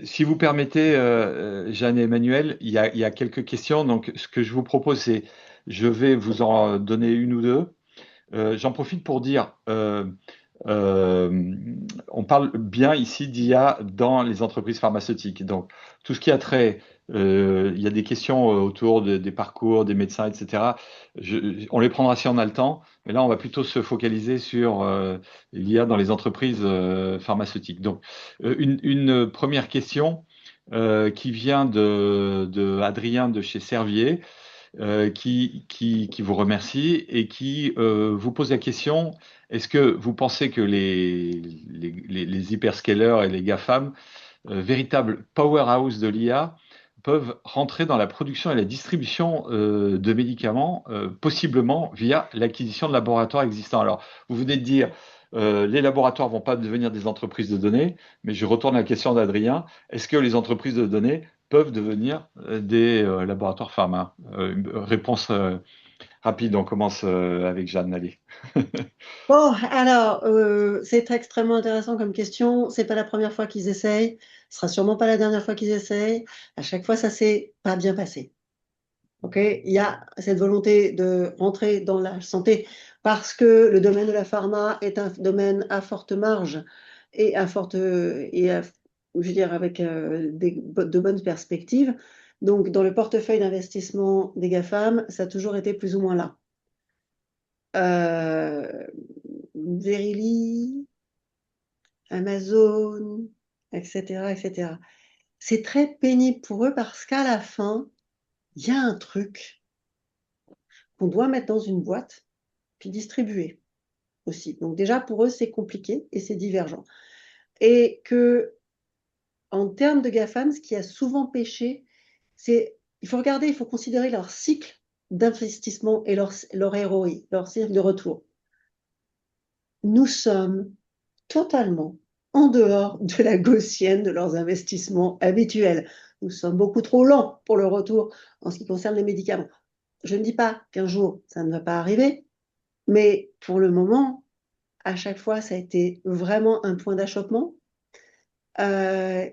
Si vous permettez, Jeanne et Emmanuel, il y a quelques questions. Donc, ce que je vous propose, c'est, je vais vous en donner une ou deux. J'en profite pour dire, euh, on parle bien ici d'IA dans les entreprises pharmaceutiques. Donc, tout ce qui a trait, il y a des questions autour des parcours, des médecins, etc. On les prendra si on a le temps, mais là, on va plutôt se focaliser sur l'IA dans les entreprises pharmaceutiques. Donc, une première question qui vient de Adrien de chez Servier qui vous remercie et qui vous pose la question, est-ce que vous pensez que les hyperscalers et les GAFAM, véritables powerhouse de l'IA, peuvent rentrer dans la production et la distribution de médicaments, possiblement via l'acquisition de laboratoires existants? Alors, vous venez de dire, les laboratoires vont pas devenir des entreprises de données, mais je retourne à la question d'Adrien, est-ce que les entreprises de données peuvent devenir des laboratoires pharma? Une réponse rapide, on commence avec Jeanne, allez. Bon, alors, c'est extrêmement intéressant comme question. C'est pas la première fois qu'ils essayent. Ce sera sûrement pas la dernière fois qu'ils essayent. À chaque fois, ça s'est pas bien passé. Ok, il y a cette volonté de rentrer dans la santé parce que le domaine de la pharma est un domaine à forte marge et à forte et je veux dire, avec de bonnes perspectives. Donc, dans le portefeuille d'investissement des GAFAM, ça a toujours été plus ou moins là. Verily, Amazon, etc., etc. C'est très pénible pour eux parce qu'à la fin, il y a un truc qu'on doit mettre dans une boîte puis distribuer aussi. Donc déjà, pour eux, c'est compliqué et c'est divergent. Et que, en termes de GAFAM, ce qui a souvent pêché, c'est, il faut regarder, il faut considérer leur cycle d'investissement et leur ROI, leur cycle de retour. Nous sommes totalement en dehors de la gaussienne de leurs investissements habituels. Nous sommes beaucoup trop lents pour le retour en ce qui concerne les médicaments. Je ne dis pas qu'un jour, ça ne va pas arriver, mais pour le moment, à chaque fois, ça a été vraiment un point d'achoppement. Euh,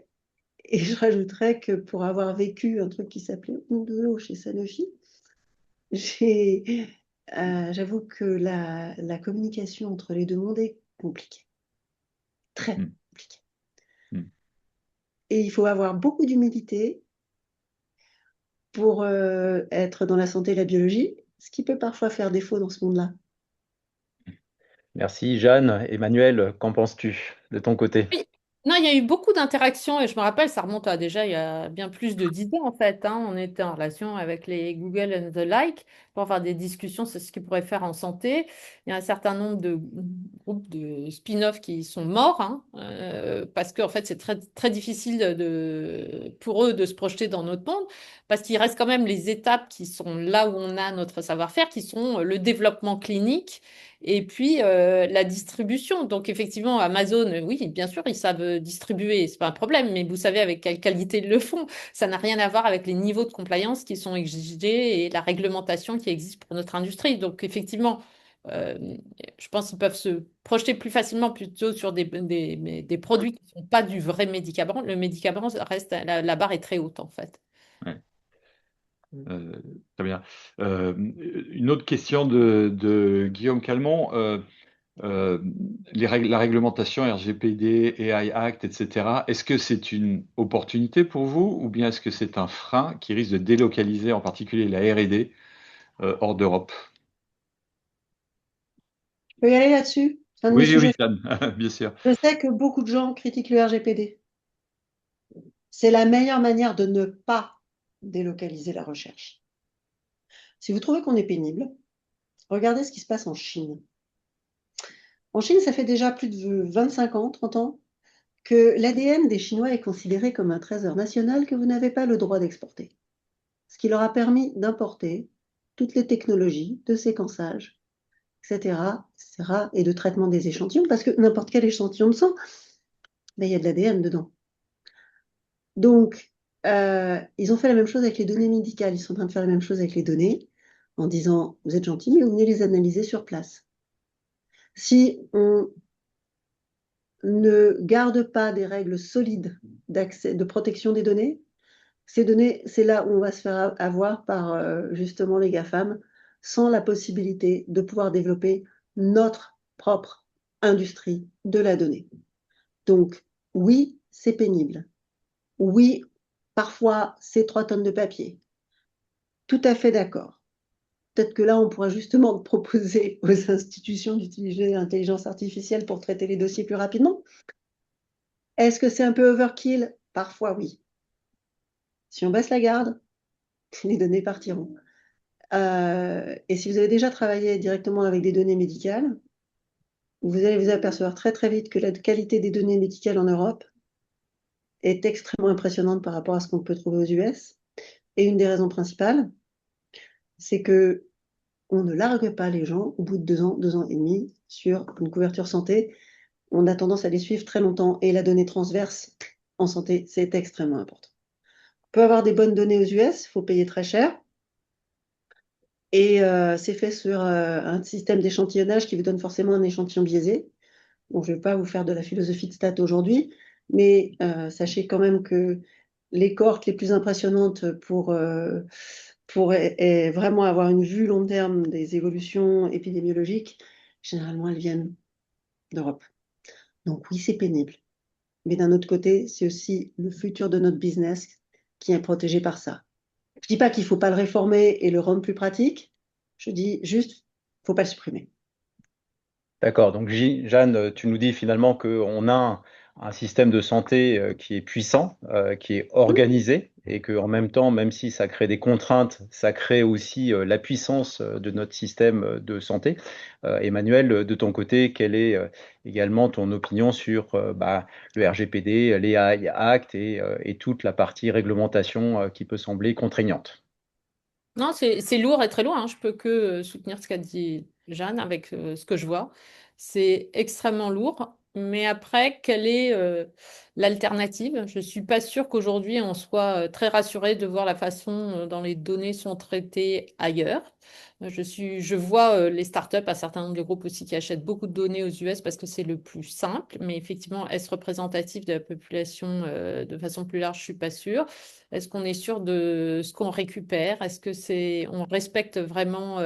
et je rajouterais que pour avoir vécu un truc qui s'appelait Ondelo chez Sanofi, j'avoue que la communication entre les deux mondes est compliquée, très Mm. compliquée. Mm. Et il faut avoir beaucoup d'humilité pour être dans la santé et la biologie, ce qui peut parfois faire défaut dans ce monde-là. Merci Jeanne. Emmanuel, qu'en penses-tu de ton côté? Oui. Non, il y a eu beaucoup d'interactions et je me rappelle, ça remonte à déjà il y a bien plus de 10 ans en fait, hein. On était en relation avec les Google and the like pour avoir des discussions sur ce qu'ils pourraient faire en santé. Il y a un certain nombre de groupes de spin-off qui sont morts, hein, parce qu'en fait c'est très, très difficile pour eux de se projeter dans notre monde parce qu'il reste quand même les étapes qui sont là où on a notre savoir-faire, qui sont le développement clinique et puis la distribution. Donc effectivement, Amazon, oui, bien sûr, ils savent distribuer, c'est pas un problème, mais vous savez avec quelle qualité ils le font. Ça n'a rien à voir avec les niveaux de compliance qui sont exigés et la réglementation qui existe pour notre industrie. Donc effectivement, euh, je pense qu'ils peuvent se projeter plus facilement plutôt sur des produits qui ne sont pas du vrai médicament. Le médicament reste, la barre est très haute en fait. Ouais. Euh, Très bien. Une autre question de Guillaume Calmont. Euh, la réglementation RGPD, AI Act, etc., est-ce que c'est une opportunité pour vous ou bien est-ce que c'est un frein qui risque de délocaliser en particulier la R&D hors d'Europe? Je peux y aller là-dessus? C'est un de mes Oui, oui, sujets. Jeanne, bien sûr. Je sais que beaucoup de gens critiquent le RGPD. C'est la meilleure manière de ne pas délocaliser la recherche. Si vous trouvez qu'on est pénible, regardez ce qui se passe en Chine. En Chine, ça fait déjà plus de 25 ans, 30 ans, que l'ADN des Chinois est considéré comme un trésor national que vous n'avez pas le droit d'exporter. Ce qui leur a permis d'importer toutes les technologies de séquençage, etc., etc., et de traitement des échantillons, parce que n'importe quel échantillon de sang, ben, il y a de l'ADN dedans. Donc, ils ont fait la même chose avec les données médicales. Ils sont en train de faire la même chose avec les données, en disant, vous êtes gentils, mais vous venez les analyser sur place. Si on ne garde pas des règles solides d'accès, de protection des données, ces données, c'est là où on va se faire avoir par justement les GAFAM, sans la possibilité de pouvoir développer notre propre industrie de la donnée. Donc, oui, c'est pénible. Oui, parfois, c'est 3 tonnes de papier. Tout à fait d'accord. Peut-être que là, on pourra justement proposer aux institutions d'utiliser l'intelligence artificielle pour traiter les dossiers plus rapidement. Est-ce que c'est un peu overkill? Parfois, oui. Si on baisse la garde, les données partiront. Et si vous avez déjà travaillé directement avec des données médicales, vous allez vous apercevoir très très vite que la qualité des données médicales en Europe est extrêmement impressionnante par rapport à ce qu'on peut trouver aux US. Et une des raisons principales, c'est que on ne largue pas les gens au bout de 2 ans et demi sur une couverture santé. On a tendance à les suivre très longtemps et la donnée transverse en santé, c'est extrêmement important. On peut avoir des bonnes données aux US, il faut payer très cher. Et c'est fait sur un système d'échantillonnage qui vous donne forcément un échantillon biaisé. Bon, je ne vais pas vous faire de la philosophie de stats aujourd'hui, mais sachez quand même que les cohortes les plus impressionnantes pour vraiment avoir une vue long terme des évolutions épidémiologiques, généralement elles viennent d'Europe. Donc oui, c'est pénible. mais d'un autre côté, c'est aussi le futur de notre business qui est protégé par ça. Je dis pas qu'il faut pas le réformer et le rendre plus pratique. Je dis juste, faut pas le supprimer. D'accord. Donc, Jeanne, tu nous dis finalement qu'on a un système de santé qui est puissant, qui est organisé, et qu'en même temps, même si ça crée des contraintes, ça crée aussi la puissance de notre système de santé. Emmanuel, de ton côté, quelle est également ton opinion sur le RGPD, les AI Act et toute la partie réglementation qui peut sembler contraignante? Non, c'est lourd et très loin, hein. Je peux que soutenir ce qu'a dit Jeanne avec ce que je vois. C'est extrêmement lourd. Mais après, quelle est l'alternative? Je ne suis pas sûre qu'aujourd'hui on soit très rassuré de voir la façon dont les données sont traitées ailleurs. Je vois les startups, un certain nombre de groupes aussi qui achètent beaucoup de données aux US parce que c'est le plus simple. Mais effectivement, est-ce représentatif de la population de façon plus large? Je ne suis pas sûre. Est-ce qu'on est sûr de ce qu'on récupère? Est-ce que on respecte vraiment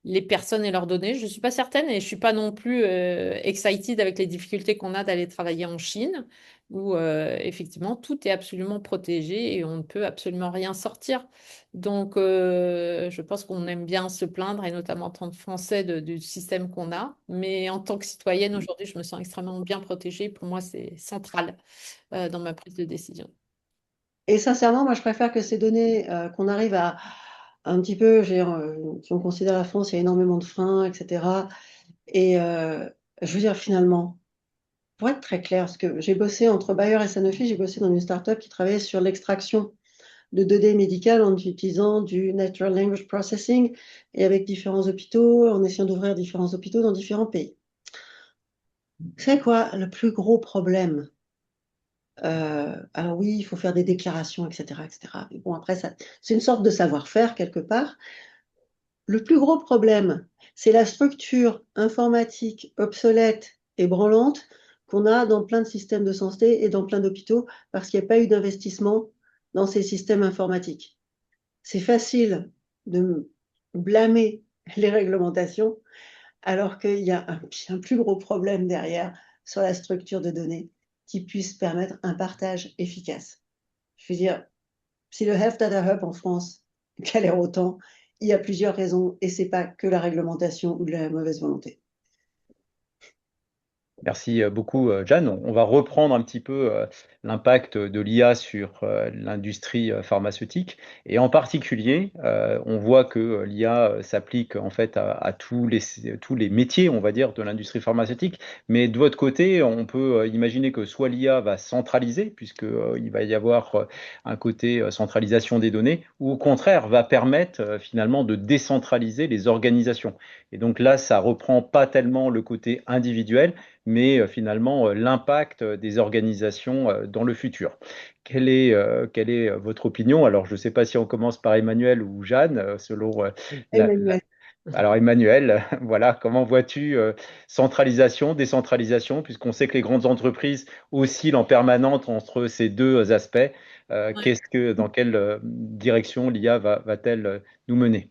les personnes et leurs données? Je ne suis pas certaine et je ne suis pas non plus excited avec les difficultés qu'on a d'aller travailler en Chine, où effectivement tout est absolument protégé et on ne peut absolument rien sortir. Donc je pense qu'on aime bien se plaindre, et notamment en tant que Français, du système qu'on a. Mais en tant que citoyenne, aujourd'hui, je me sens extrêmement bien protégée. Pour moi, c'est central dans ma prise de décision. Et sincèrement, moi, je préfère que ces données, qu'on arrive à un petit peu, si on considère la France, il y a énormément de freins, etc. Et je veux dire, finalement, pour être très clair, parce que j'ai bossé entre Bayer et Sanofi, j'ai bossé dans une start-up qui travaillait sur l'extraction de données médicales en utilisant du Natural Language Processing et avec différents hôpitaux, en essayant d'ouvrir différents hôpitaux dans différents pays. C'est quoi le plus gros problème? Alors oui, il faut faire des déclarations, etc., etc. Mais bon, après, c'est une sorte de savoir-faire quelque part. Le plus gros problème, c'est la structure informatique obsolète et branlante qu'on a dans plein de systèmes de santé et dans plein d'hôpitaux parce qu'il n'y a pas eu d'investissement dans ces systèmes informatiques. C'est facile de blâmer les réglementations alors qu'il y a un bien plus gros problème derrière sur la structure de données qui puisse permettre un partage efficace. Je veux dire, si le Health Data Hub en France galère autant, il y a plusieurs raisons et c'est pas que la réglementation ou de la mauvaise volonté. Merci beaucoup, Jeanne. On va reprendre un petit peu l'impact de l'IA sur l'industrie pharmaceutique. Et en particulier, on voit que l'IA s'applique en fait à tous les métiers, on va dire, de l'industrie pharmaceutique. Mais de votre côté, on peut imaginer que soit l'IA va centraliser, puisqu'il va y avoir un côté centralisation des données, ou au contraire va permettre finalement de décentraliser les organisations. Et donc là, ça reprend pas tellement le côté individuel, mais finalement l'impact des organisations dans le futur. Quelle est votre opinion? Alors, je ne sais pas si on commence par Emmanuel ou Jeanne, selon Emmanuel. Alors, Emmanuel, voilà, comment vois-tu centralisation, décentralisation, puisqu'on sait que les grandes entreprises oscillent en permanence entre ces deux aspects. Dans quelle direction l'IA va-t-elle nous mener?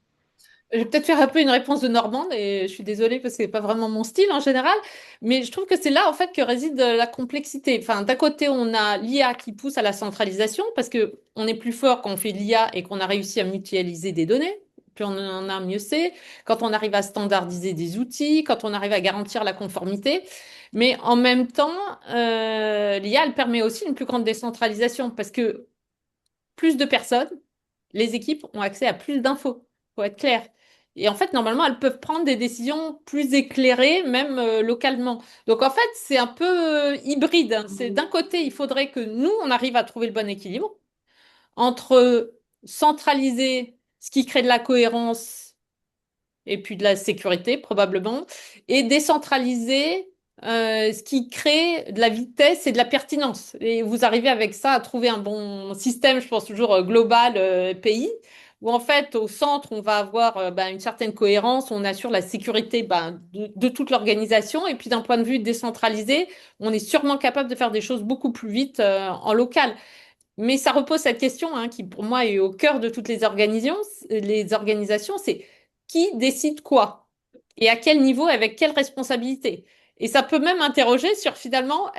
Je vais peut-être faire un peu une réponse de Normande, et je suis désolée parce que c'est pas vraiment mon style en général, mais je trouve que c'est là en fait que réside la complexité. Enfin, d'un côté, on a l'IA qui pousse à la centralisation parce que on est plus fort quand on fait de l'IA et qu'on a réussi à mutualiser des données. Plus on en a, mieux c'est. Quand on arrive à standardiser des outils, quand on arrive à garantir la conformité. Mais en même temps, l'IA, elle permet aussi une plus grande décentralisation parce que plus de personnes, les équipes ont accès à plus d'infos, faut être clair. Et en fait, normalement, elles peuvent prendre des décisions plus éclairées, même localement. Donc, en fait, c'est un peu hybride, hein. C'est d'un côté, il faudrait que nous, on arrive à trouver le bon équilibre entre centraliser ce qui crée de la cohérence et puis de la sécurité, probablement, et décentraliser ce qui crée de la vitesse et de la pertinence. Et vous arrivez avec ça à trouver un bon système, je pense toujours global, pays, où en fait, au centre, on va avoir une certaine cohérence, on assure la sécurité de toute l'organisation, et puis d'un point de vue décentralisé, on est sûrement capable de faire des choses beaucoup plus vite en local. Mais ça repose cette question, hein, qui pour moi est au cœur de toutes les organisations, c'est qui décide quoi et à quel niveau, avec quelle responsabilité. Et ça peut même interroger sur finalement,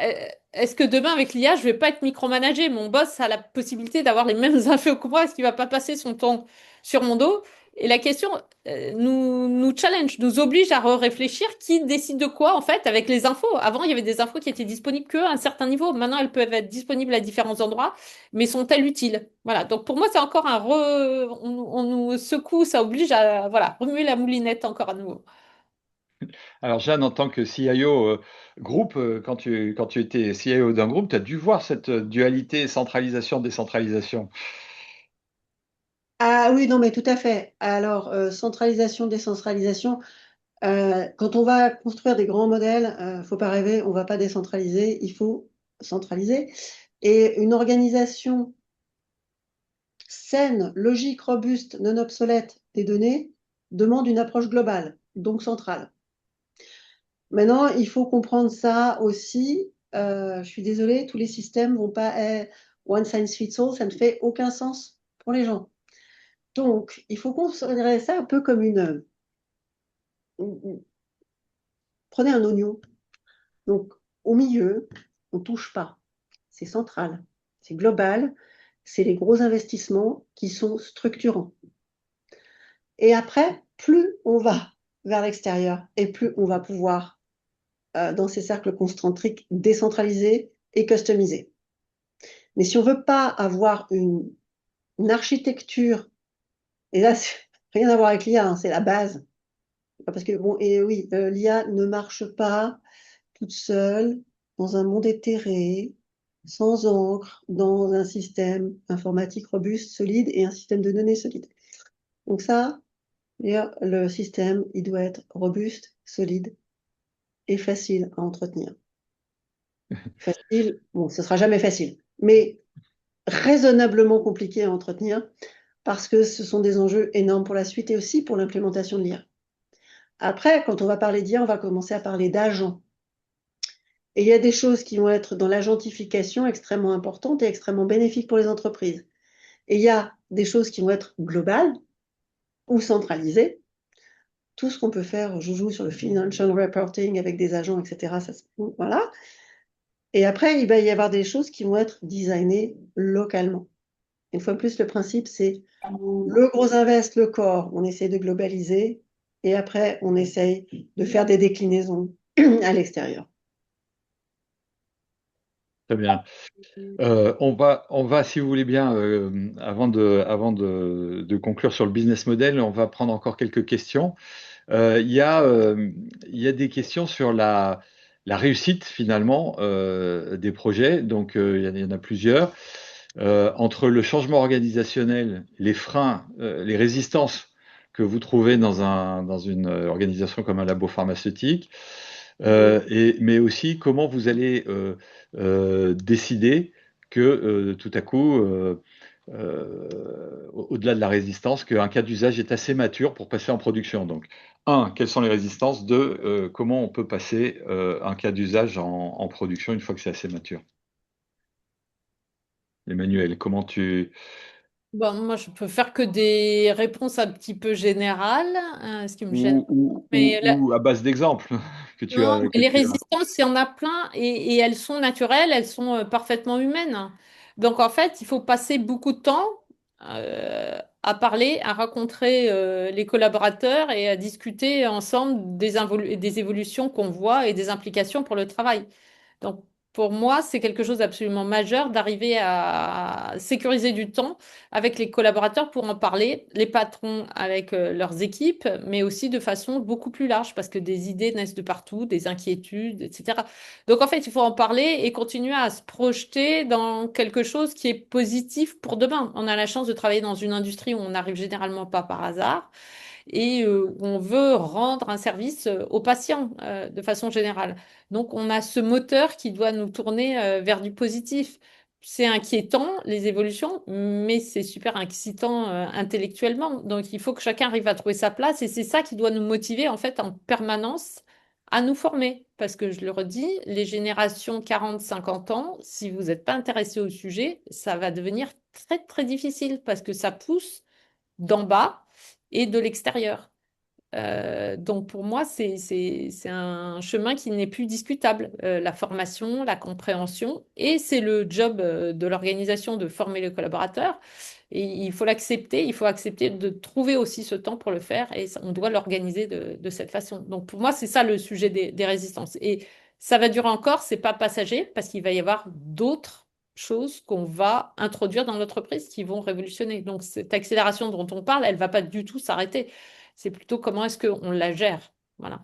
est-ce que demain avec l'IA, je vais pas être micromanagé? Mon boss a la possibilité d'avoir les mêmes infos que moi, est-ce qu'il va pas passer son temps sur mon dos? Et la question nous challenge, nous oblige à réfléchir qui décide de quoi en fait avec les infos. Avant, il y avait des infos qui étaient disponibles qu'à un certain niveau. Maintenant, elles peuvent être disponibles à différents endroits, mais sont-elles utiles? Voilà. Donc pour moi, c'est encore on nous secoue, ça oblige à voilà, remuer la moulinette encore à nouveau. Alors, Jeanne, en tant que CIO groupe, quand tu étais CIO d'un groupe, tu as dû voir cette dualité centralisation-décentralisation. Ah oui, non, mais tout à fait. Alors, centralisation, décentralisation, quand on va construire des grands modèles, faut pas rêver, on va pas décentraliser, il faut centraliser. Et une organisation saine, logique, robuste, non obsolète des données demande une approche globale, donc centrale. Maintenant, il faut comprendre ça aussi. Je suis désolée, tous les systèmes vont pas être one size fits all, ça ne fait aucun sens pour les gens. Donc, il faut considérer ça un peu comme prenez un oignon. Donc, au milieu, on ne touche pas. C'est central, c'est global, c'est les gros investissements qui sont structurants. Et après, plus on va vers l'extérieur et plus on va pouvoir, dans ces cercles concentriques, décentraliser et customiser. Mais si on ne veut pas avoir une architecture, et là, rien à voir avec l'IA, hein, c'est la base. Parce que, bon, et oui, l'IA ne marche pas toute seule dans un monde éthéré, sans encre, dans un système informatique robuste, solide et un système de données solide. Donc ça, le système, il doit être robuste, solide et facile à entretenir. Facile, bon, ce sera jamais facile, mais raisonnablement compliqué à entretenir parce que ce sont des enjeux énormes pour la suite et aussi pour l'implémentation de l'IA. Après, quand on va parler d'IA, on va commencer à parler d'agents. Et il y a des choses qui vont être dans l'agentification extrêmement importantes et extrêmement bénéfiques pour les entreprises. Et il y a des choses qui vont être globales ou centralisées. Tout ce qu'on peut faire, je joue sur le financial reporting avec des agents, etc. Ça, voilà. Et après, il va y avoir des choses qui vont être designées localement. Une fois de plus, le principe, c'est le gros invest, le corps, on essaie de globaliser et après, on essaye de faire des déclinaisons à l'extérieur. Très bien. On va, si vous voulez bien, avant de conclure sur le business model, on va prendre encore quelques questions. Il y a des questions sur la réussite finalement des projets. Donc, il y en a plusieurs. Entre le changement organisationnel, les freins, les résistances que vous trouvez dans une organisation comme un labo pharmaceutique, mais aussi comment vous allez décider que tout à coup, au-delà de la résistance, qu'un cas d'usage est assez mature pour passer en production. Donc, un, quelles sont les résistances? Deux, comment on peut passer un cas d'usage en production une fois que c'est assez mature? Emmanuel, comment tu... Bon, moi, je peux faire que des réponses un petit peu générales, ce qui me gêne. Mais Ou à base d'exemples non, mais que les tu as. résistances, il y en a plein et elles sont naturelles, elles sont parfaitement humaines. Donc, en fait, il faut passer beaucoup de temps à parler, à rencontrer les collaborateurs et à discuter ensemble des évolutions qu'on voit et des implications pour le travail. Donc, pour moi, c'est quelque chose d'absolument majeur d'arriver à sécuriser du temps avec les collaborateurs pour en parler, les patrons avec leurs équipes, mais aussi de façon beaucoup plus large parce que des idées naissent de partout, des inquiétudes, etc. Donc, en fait, il faut en parler et continuer à se projeter dans quelque chose qui est positif pour demain. On a la chance de travailler dans une industrie où on n'arrive généralement pas par hasard et on veut rendre un service aux patients de façon générale. Donc, on a ce moteur qui doit nous tourner vers du positif. C'est inquiétant, les évolutions, mais c'est super excitant intellectuellement. Donc, il faut que chacun arrive à trouver sa place et c'est ça qui doit nous motiver en fait en permanence à nous former. Parce que je le redis, les générations 40-50 ans, si vous n'êtes pas intéressé au sujet, ça va devenir très, très difficile parce que ça pousse d'en bas et de l'extérieur. Donc pour moi, c'est un chemin qui n'est plus discutable. La formation, la compréhension, et c'est le job de l'organisation de former les collaborateurs. Et il faut accepter de trouver aussi ce temps pour le faire, et on doit l'organiser de cette façon. Donc pour moi, c'est ça le sujet des résistances. Et ça va durer encore, c'est pas passager, parce qu'il va y avoir d'autres choses qu'on va introduire dans l'entreprise qui vont révolutionner. Donc cette accélération dont on parle, elle va pas du tout s'arrêter. C'est plutôt comment est-ce qu'on la gère. Voilà.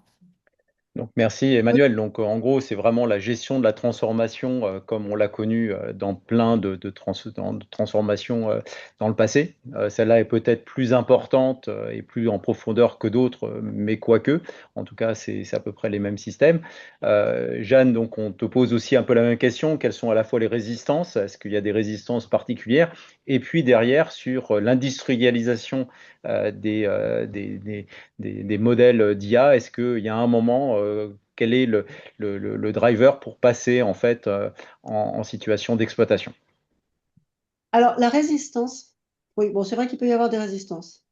Donc, merci Emmanuel. Donc, en gros, c'est vraiment la gestion de la transformation comme on l'a connu dans plein de transformations dans le passé. Celle-là est peut-être plus importante et plus en profondeur que d'autres, mais quoique. En tout cas, c'est à peu près les mêmes systèmes. Jeanne, donc, on te pose aussi un peu la même question. Quelles sont à la fois les résistances? Est-ce qu'il y a des résistances particulières? Et puis derrière, sur l'industrialisation des modèles d'IA, est-ce qu'il y a un moment, quel est le driver pour passer en fait en situation d'exploitation? Alors, la résistance, oui, bon, c'est vrai qu'il peut y avoir des résistances.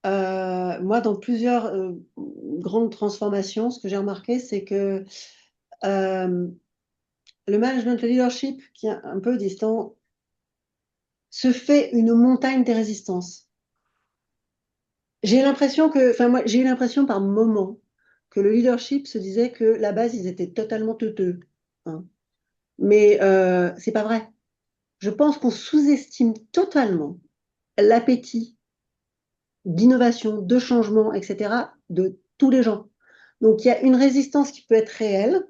Moi, dans plusieurs grandes transformations, ce que j'ai remarqué, c'est que euh, le management, le leadership, qui est un peu distant, se fait une montagne des résistances. J'ai l'impression que, enfin, moi, j'ai eu l'impression par moment que le leadership se disait que la base, ils étaient totalement teuteux, hein. Mais c'est pas vrai. Je pense qu'on sous-estime totalement l'appétit d'innovation, de changement, etc., de tous les gens. Donc, il y a une résistance qui peut être réelle,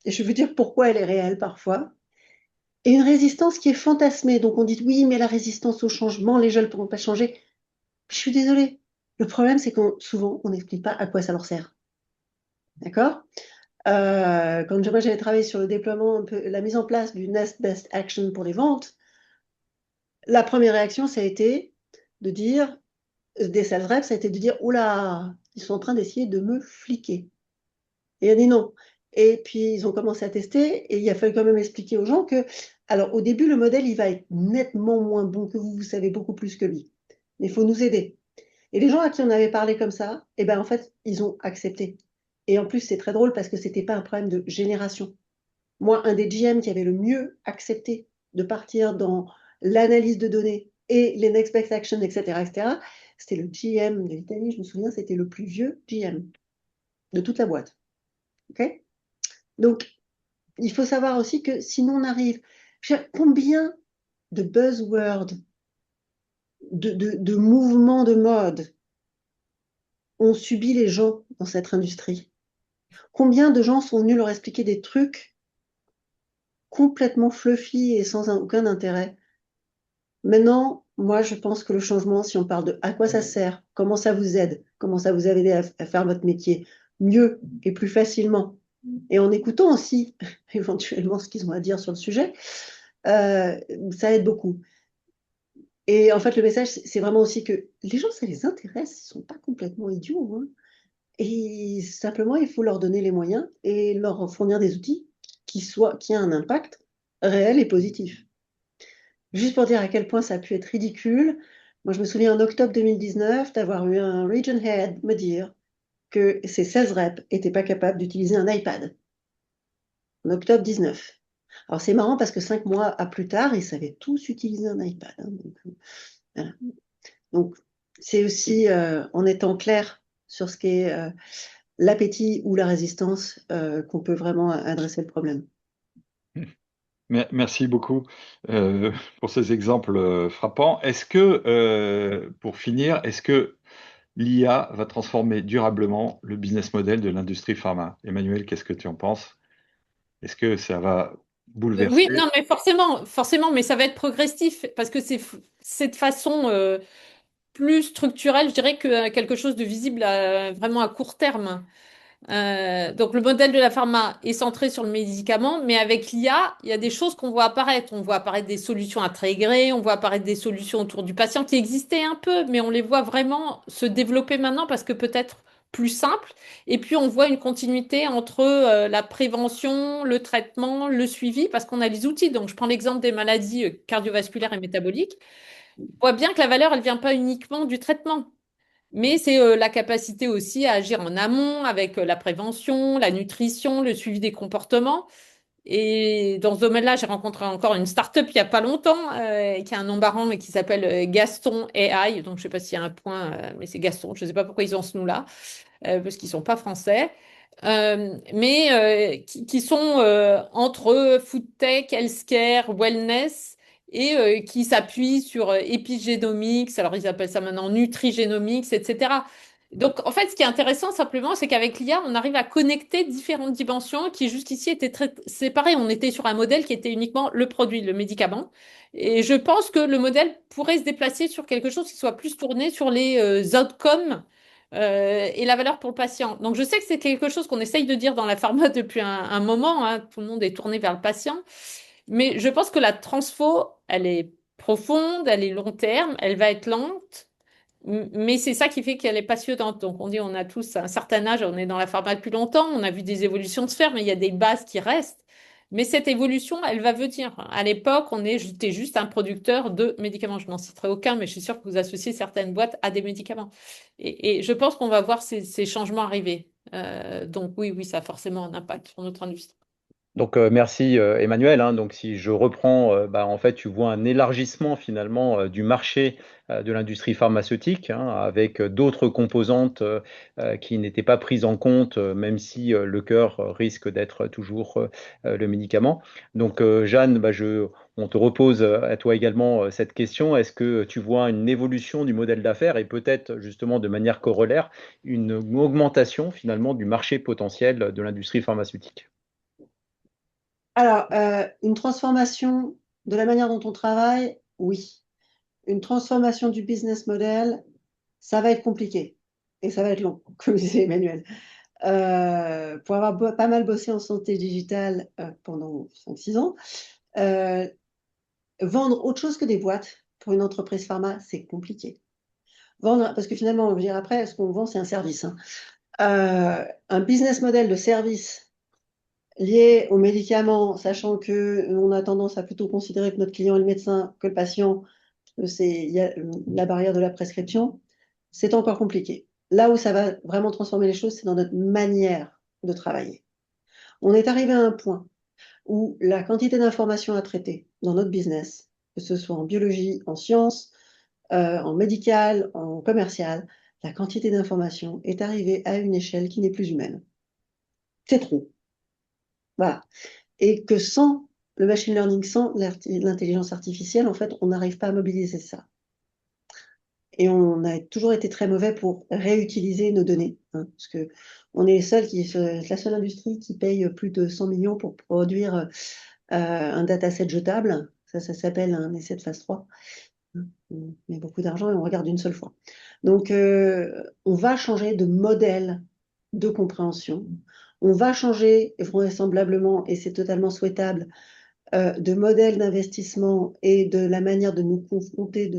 et je veux dire pourquoi elle est réelle parfois, et une résistance qui est fantasmée. Donc, on dit oui, mais la résistance au changement, les jeunes ne pourront pas changer. Je suis désolée. Le problème, c'est qu'on souvent, on n'explique pas à quoi ça leur sert. D'accord? Quand moi j'avais travaillé sur le déploiement, un peu, la mise en place du Next Best Action pour les ventes, la première réaction, ça a été de dire, des sales reps, ça a été de dire, oula, ils sont en train d'essayer de me fliquer. Et il a dit non. Et puis ils ont commencé à tester, et il a fallu quand même expliquer aux gens que, alors au début, le modèle, il va être nettement moins bon que vous savez beaucoup plus que lui. Mais il faut nous aider. Et les gens à qui on avait parlé comme ça, eh ben, en fait, ils ont accepté. Et en plus, c'est très drôle parce que c'était pas un problème de génération. Moi, un des GM qui avait le mieux accepté de partir dans l'analyse de données et les next best action, etc., etc., c'était le GM de l'Italie. Je me souviens, c'était le plus vieux GM de toute la boîte. Okay, donc, il faut savoir aussi que sinon on arrive. Combien de buzzwords, de mouvements de mode ont subi les gens dans cette industrie? Combien de gens sont venus leur expliquer des trucs complètement fluffy et sans aucun intérêt? Maintenant, moi, je pense que le changement, si on parle de à quoi ça sert, comment ça vous aide, comment ça vous a aidé à faire votre métier mieux et plus facilement, et en écoutant aussi éventuellement ce qu'ils ont à dire sur le sujet, ça aide beaucoup. Et en fait, le message, c'est vraiment aussi que les gens, ça les intéresse, ils ne sont pas complètement idiots, hein. Et simplement, il faut leur donner les moyens et leur fournir des outils qui aient un impact réel et positif. Juste pour dire à quel point ça a pu être ridicule, moi je me souviens en octobre 2019 d'avoir eu un region head me dire que ses 16 reps n'étaient pas capables d'utiliser un iPad. En octobre 19. Alors c'est marrant parce que 5 mois plus tard, ils savaient tous utiliser un iPad, hein. Donc, voilà. Donc c'est aussi en étant clair sur ce qu'est l'appétit ou la résistance qu'on peut vraiment adresser le problème. Merci beaucoup pour ces exemples frappants. Est-ce que, pour finir, est-ce que l'IA va transformer durablement le business model de l'industrie pharma? Emmanuel, qu'est-ce que tu en penses? Est-ce que ça va bouleverser? Oui, non, mais forcément, mais ça va être progressif parce que c'est de façon plus structurelle, je dirais, que quelque chose de visible vraiment à court terme. Donc le modèle de la pharma est centré sur le médicament, mais avec l'IA, il y a des choses qu'on voit apparaître. On voit apparaître des solutions intégrées, on voit apparaître des solutions autour du patient qui existaient un peu, mais on les voit vraiment se développer maintenant parce que peut-être plus simple. Et puis on voit une continuité entre la prévention, le traitement, le suivi, parce qu'on a les outils. Donc je prends l'exemple des maladies cardiovasculaires et métaboliques. On voit bien que la valeur, elle vient pas uniquement du traitement. Mais c'est la capacité aussi à agir en amont avec la prévention, la nutrition, le suivi des comportements. Et dans ce domaine-là, j'ai rencontré encore une start-up il n'y a pas longtemps qui a un nom marrant mais qui s'appelle Gaston AI. Donc, je ne sais pas s'il y a un point, mais c'est Gaston. Je ne sais pas pourquoi ils ont ce nom-là, parce qu'ils ne sont pas français. Mais qui sont entre food tech, healthcare, wellness et qui s'appuient sur epigénomics, alors ils appellent ça maintenant nutrigénomics, etc. Donc en fait, ce qui est intéressant simplement, c'est qu'avec l'IA, on arrive à connecter différentes dimensions qui jusqu'ici étaient très séparées. On était sur un modèle qui était uniquement le produit, le médicament. Et je pense que le modèle pourrait se déplacer sur quelque chose qui soit plus tourné sur les outcomes et la valeur pour le patient. Donc, je sais que c'est quelque chose qu'on essaye de dire dans la pharma depuis un moment, hein. Tout le monde est tourné vers le patient. Mais je pense que la transfo, elle est profonde, elle est long terme, elle va être lente. Mais c'est ça qui fait qu'elle est passionnante. Donc, on dit, on a tous un certain âge, on est dans la pharma depuis longtemps, on a vu des évolutions se faire, mais il y a des bases qui restent. Mais cette évolution, elle va venir. À l'époque, j'étais juste un producteur de médicaments. Je n'en citerai aucun, mais je suis sûre que vous associez certaines boîtes à des médicaments. Et je pense qu'on va voir ces changements arriver. Donc oui, oui, ça a forcément un impact sur notre industrie. Donc merci Emmanuel, hein. Donc si je reprends, en fait tu vois un élargissement finalement du marché de l'industrie pharmaceutique, hein, avec d'autres composantes qui n'étaient pas prises en compte, même si le cœur risque d'être toujours le médicament. Donc Jeanne, on te repose à toi également cette question. Est-ce que tu vois une évolution du modèle d'affaires et peut-être justement de manière corollaire une augmentation finalement du marché potentiel de l'industrie pharmaceutique? Alors, une transformation de la manière dont on travaille, oui. Une transformation du business model, ça va être compliqué et ça va être long, comme disait Emmanuel. Pour avoir pas mal bossé en santé digitale pendant 5-6 ans, euh, vendre autre chose que des boîtes pour une entreprise pharma, c'est compliqué. Vendre, parce que finalement, on va dire après, ce qu'on vend, c'est un service, hein. Un business model de service lié aux médicaments, sachant que on a tendance à plutôt considérer que notre client est le médecin que le patient, il y a la barrière de la prescription, c'est encore compliqué. Là où ça va vraiment transformer les choses, c'est dans notre manière de travailler. On est arrivé à un point où la quantité d'informations à traiter dans notre business, que ce soit en biologie, en sciences, en médical, en commercial, la quantité d'informations est arrivée à une échelle qui n'est plus humaine. C'est trop. Voilà. Et que sans le machine learning, sans l'intelligence artificielle, en fait, on n'arrive pas à mobiliser ça. Et on a toujours été très mauvais pour réutiliser nos données, hein, parce que on est la seule industrie qui paye plus de 100 millions pour produire un dataset jetable. Ça s'appelle un essai de phase 3. On met beaucoup d'argent et on regarde une seule fois. Donc, on va changer de modèle de compréhension. On va changer vraisemblablement, et c'est totalement souhaitable, de modèle d'investissement et de la manière de nous confronter,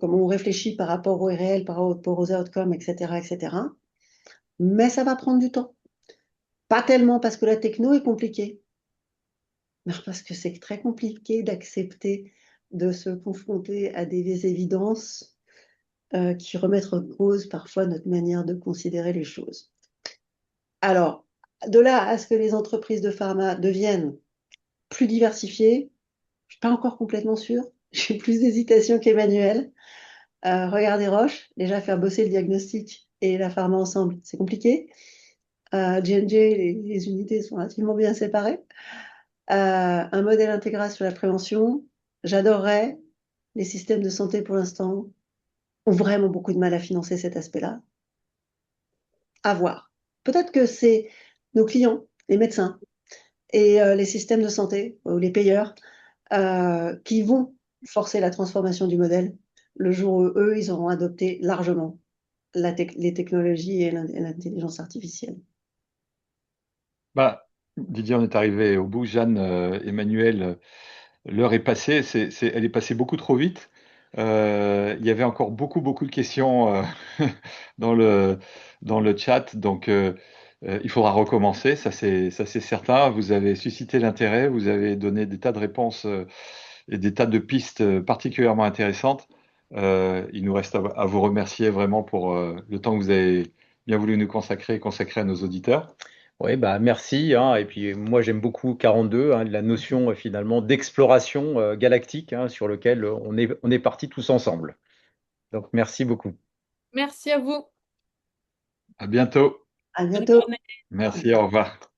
comment on réfléchit par rapport au réel, par rapport aux outcomes, etc., etc. Mais ça va prendre du temps. Pas tellement parce que la techno est compliquée, mais parce que c'est très compliqué d'accepter de se confronter à des évidences qui remettent en cause parfois notre manière de considérer les choses. Alors, de là à ce que les entreprises de pharma deviennent plus diversifiées, je ne suis pas encore complètement sûre. J'ai plus d'hésitation qu'Emmanuel. Regardez Roche, déjà faire bosser le diagnostic et la pharma ensemble, c'est compliqué. J&J, les unités sont relativement bien séparées. Un modèle intégral sur la prévention, j'adorerais. Les systèmes de santé, pour l'instant, ont vraiment beaucoup de mal à financer cet aspect-là. À voir. Peut-être que c'est nos clients, les médecins et les systèmes de santé ou les payeurs qui vont forcer la transformation du modèle le jour où eux, ils auront adopté largement les technologies et l'intelligence artificielle. Bah, Didier, on est arrivé au bout. Jeanne, Emmanuel, l'heure est passée. Elle est passée beaucoup trop vite. Il y avait encore beaucoup, beaucoup de questions dans dans le chat. Donc, il faudra recommencer. Ça, c'est certain. Vous avez suscité l'intérêt. Vous avez donné des tas de réponses et des tas de pistes particulièrement intéressantes. Il nous reste à vous remercier vraiment pour le temps que vous avez bien voulu nous consacrer et consacrer à nos auditeurs. Oui, bah merci, hein. Et puis moi j'aime beaucoup 42, hein, la notion finalement d'exploration galactique, hein, sur lequel on est partis tous ensemble. Donc merci beaucoup. Merci à vous. À bientôt. À Bonne bientôt. journée. Merci, au revoir.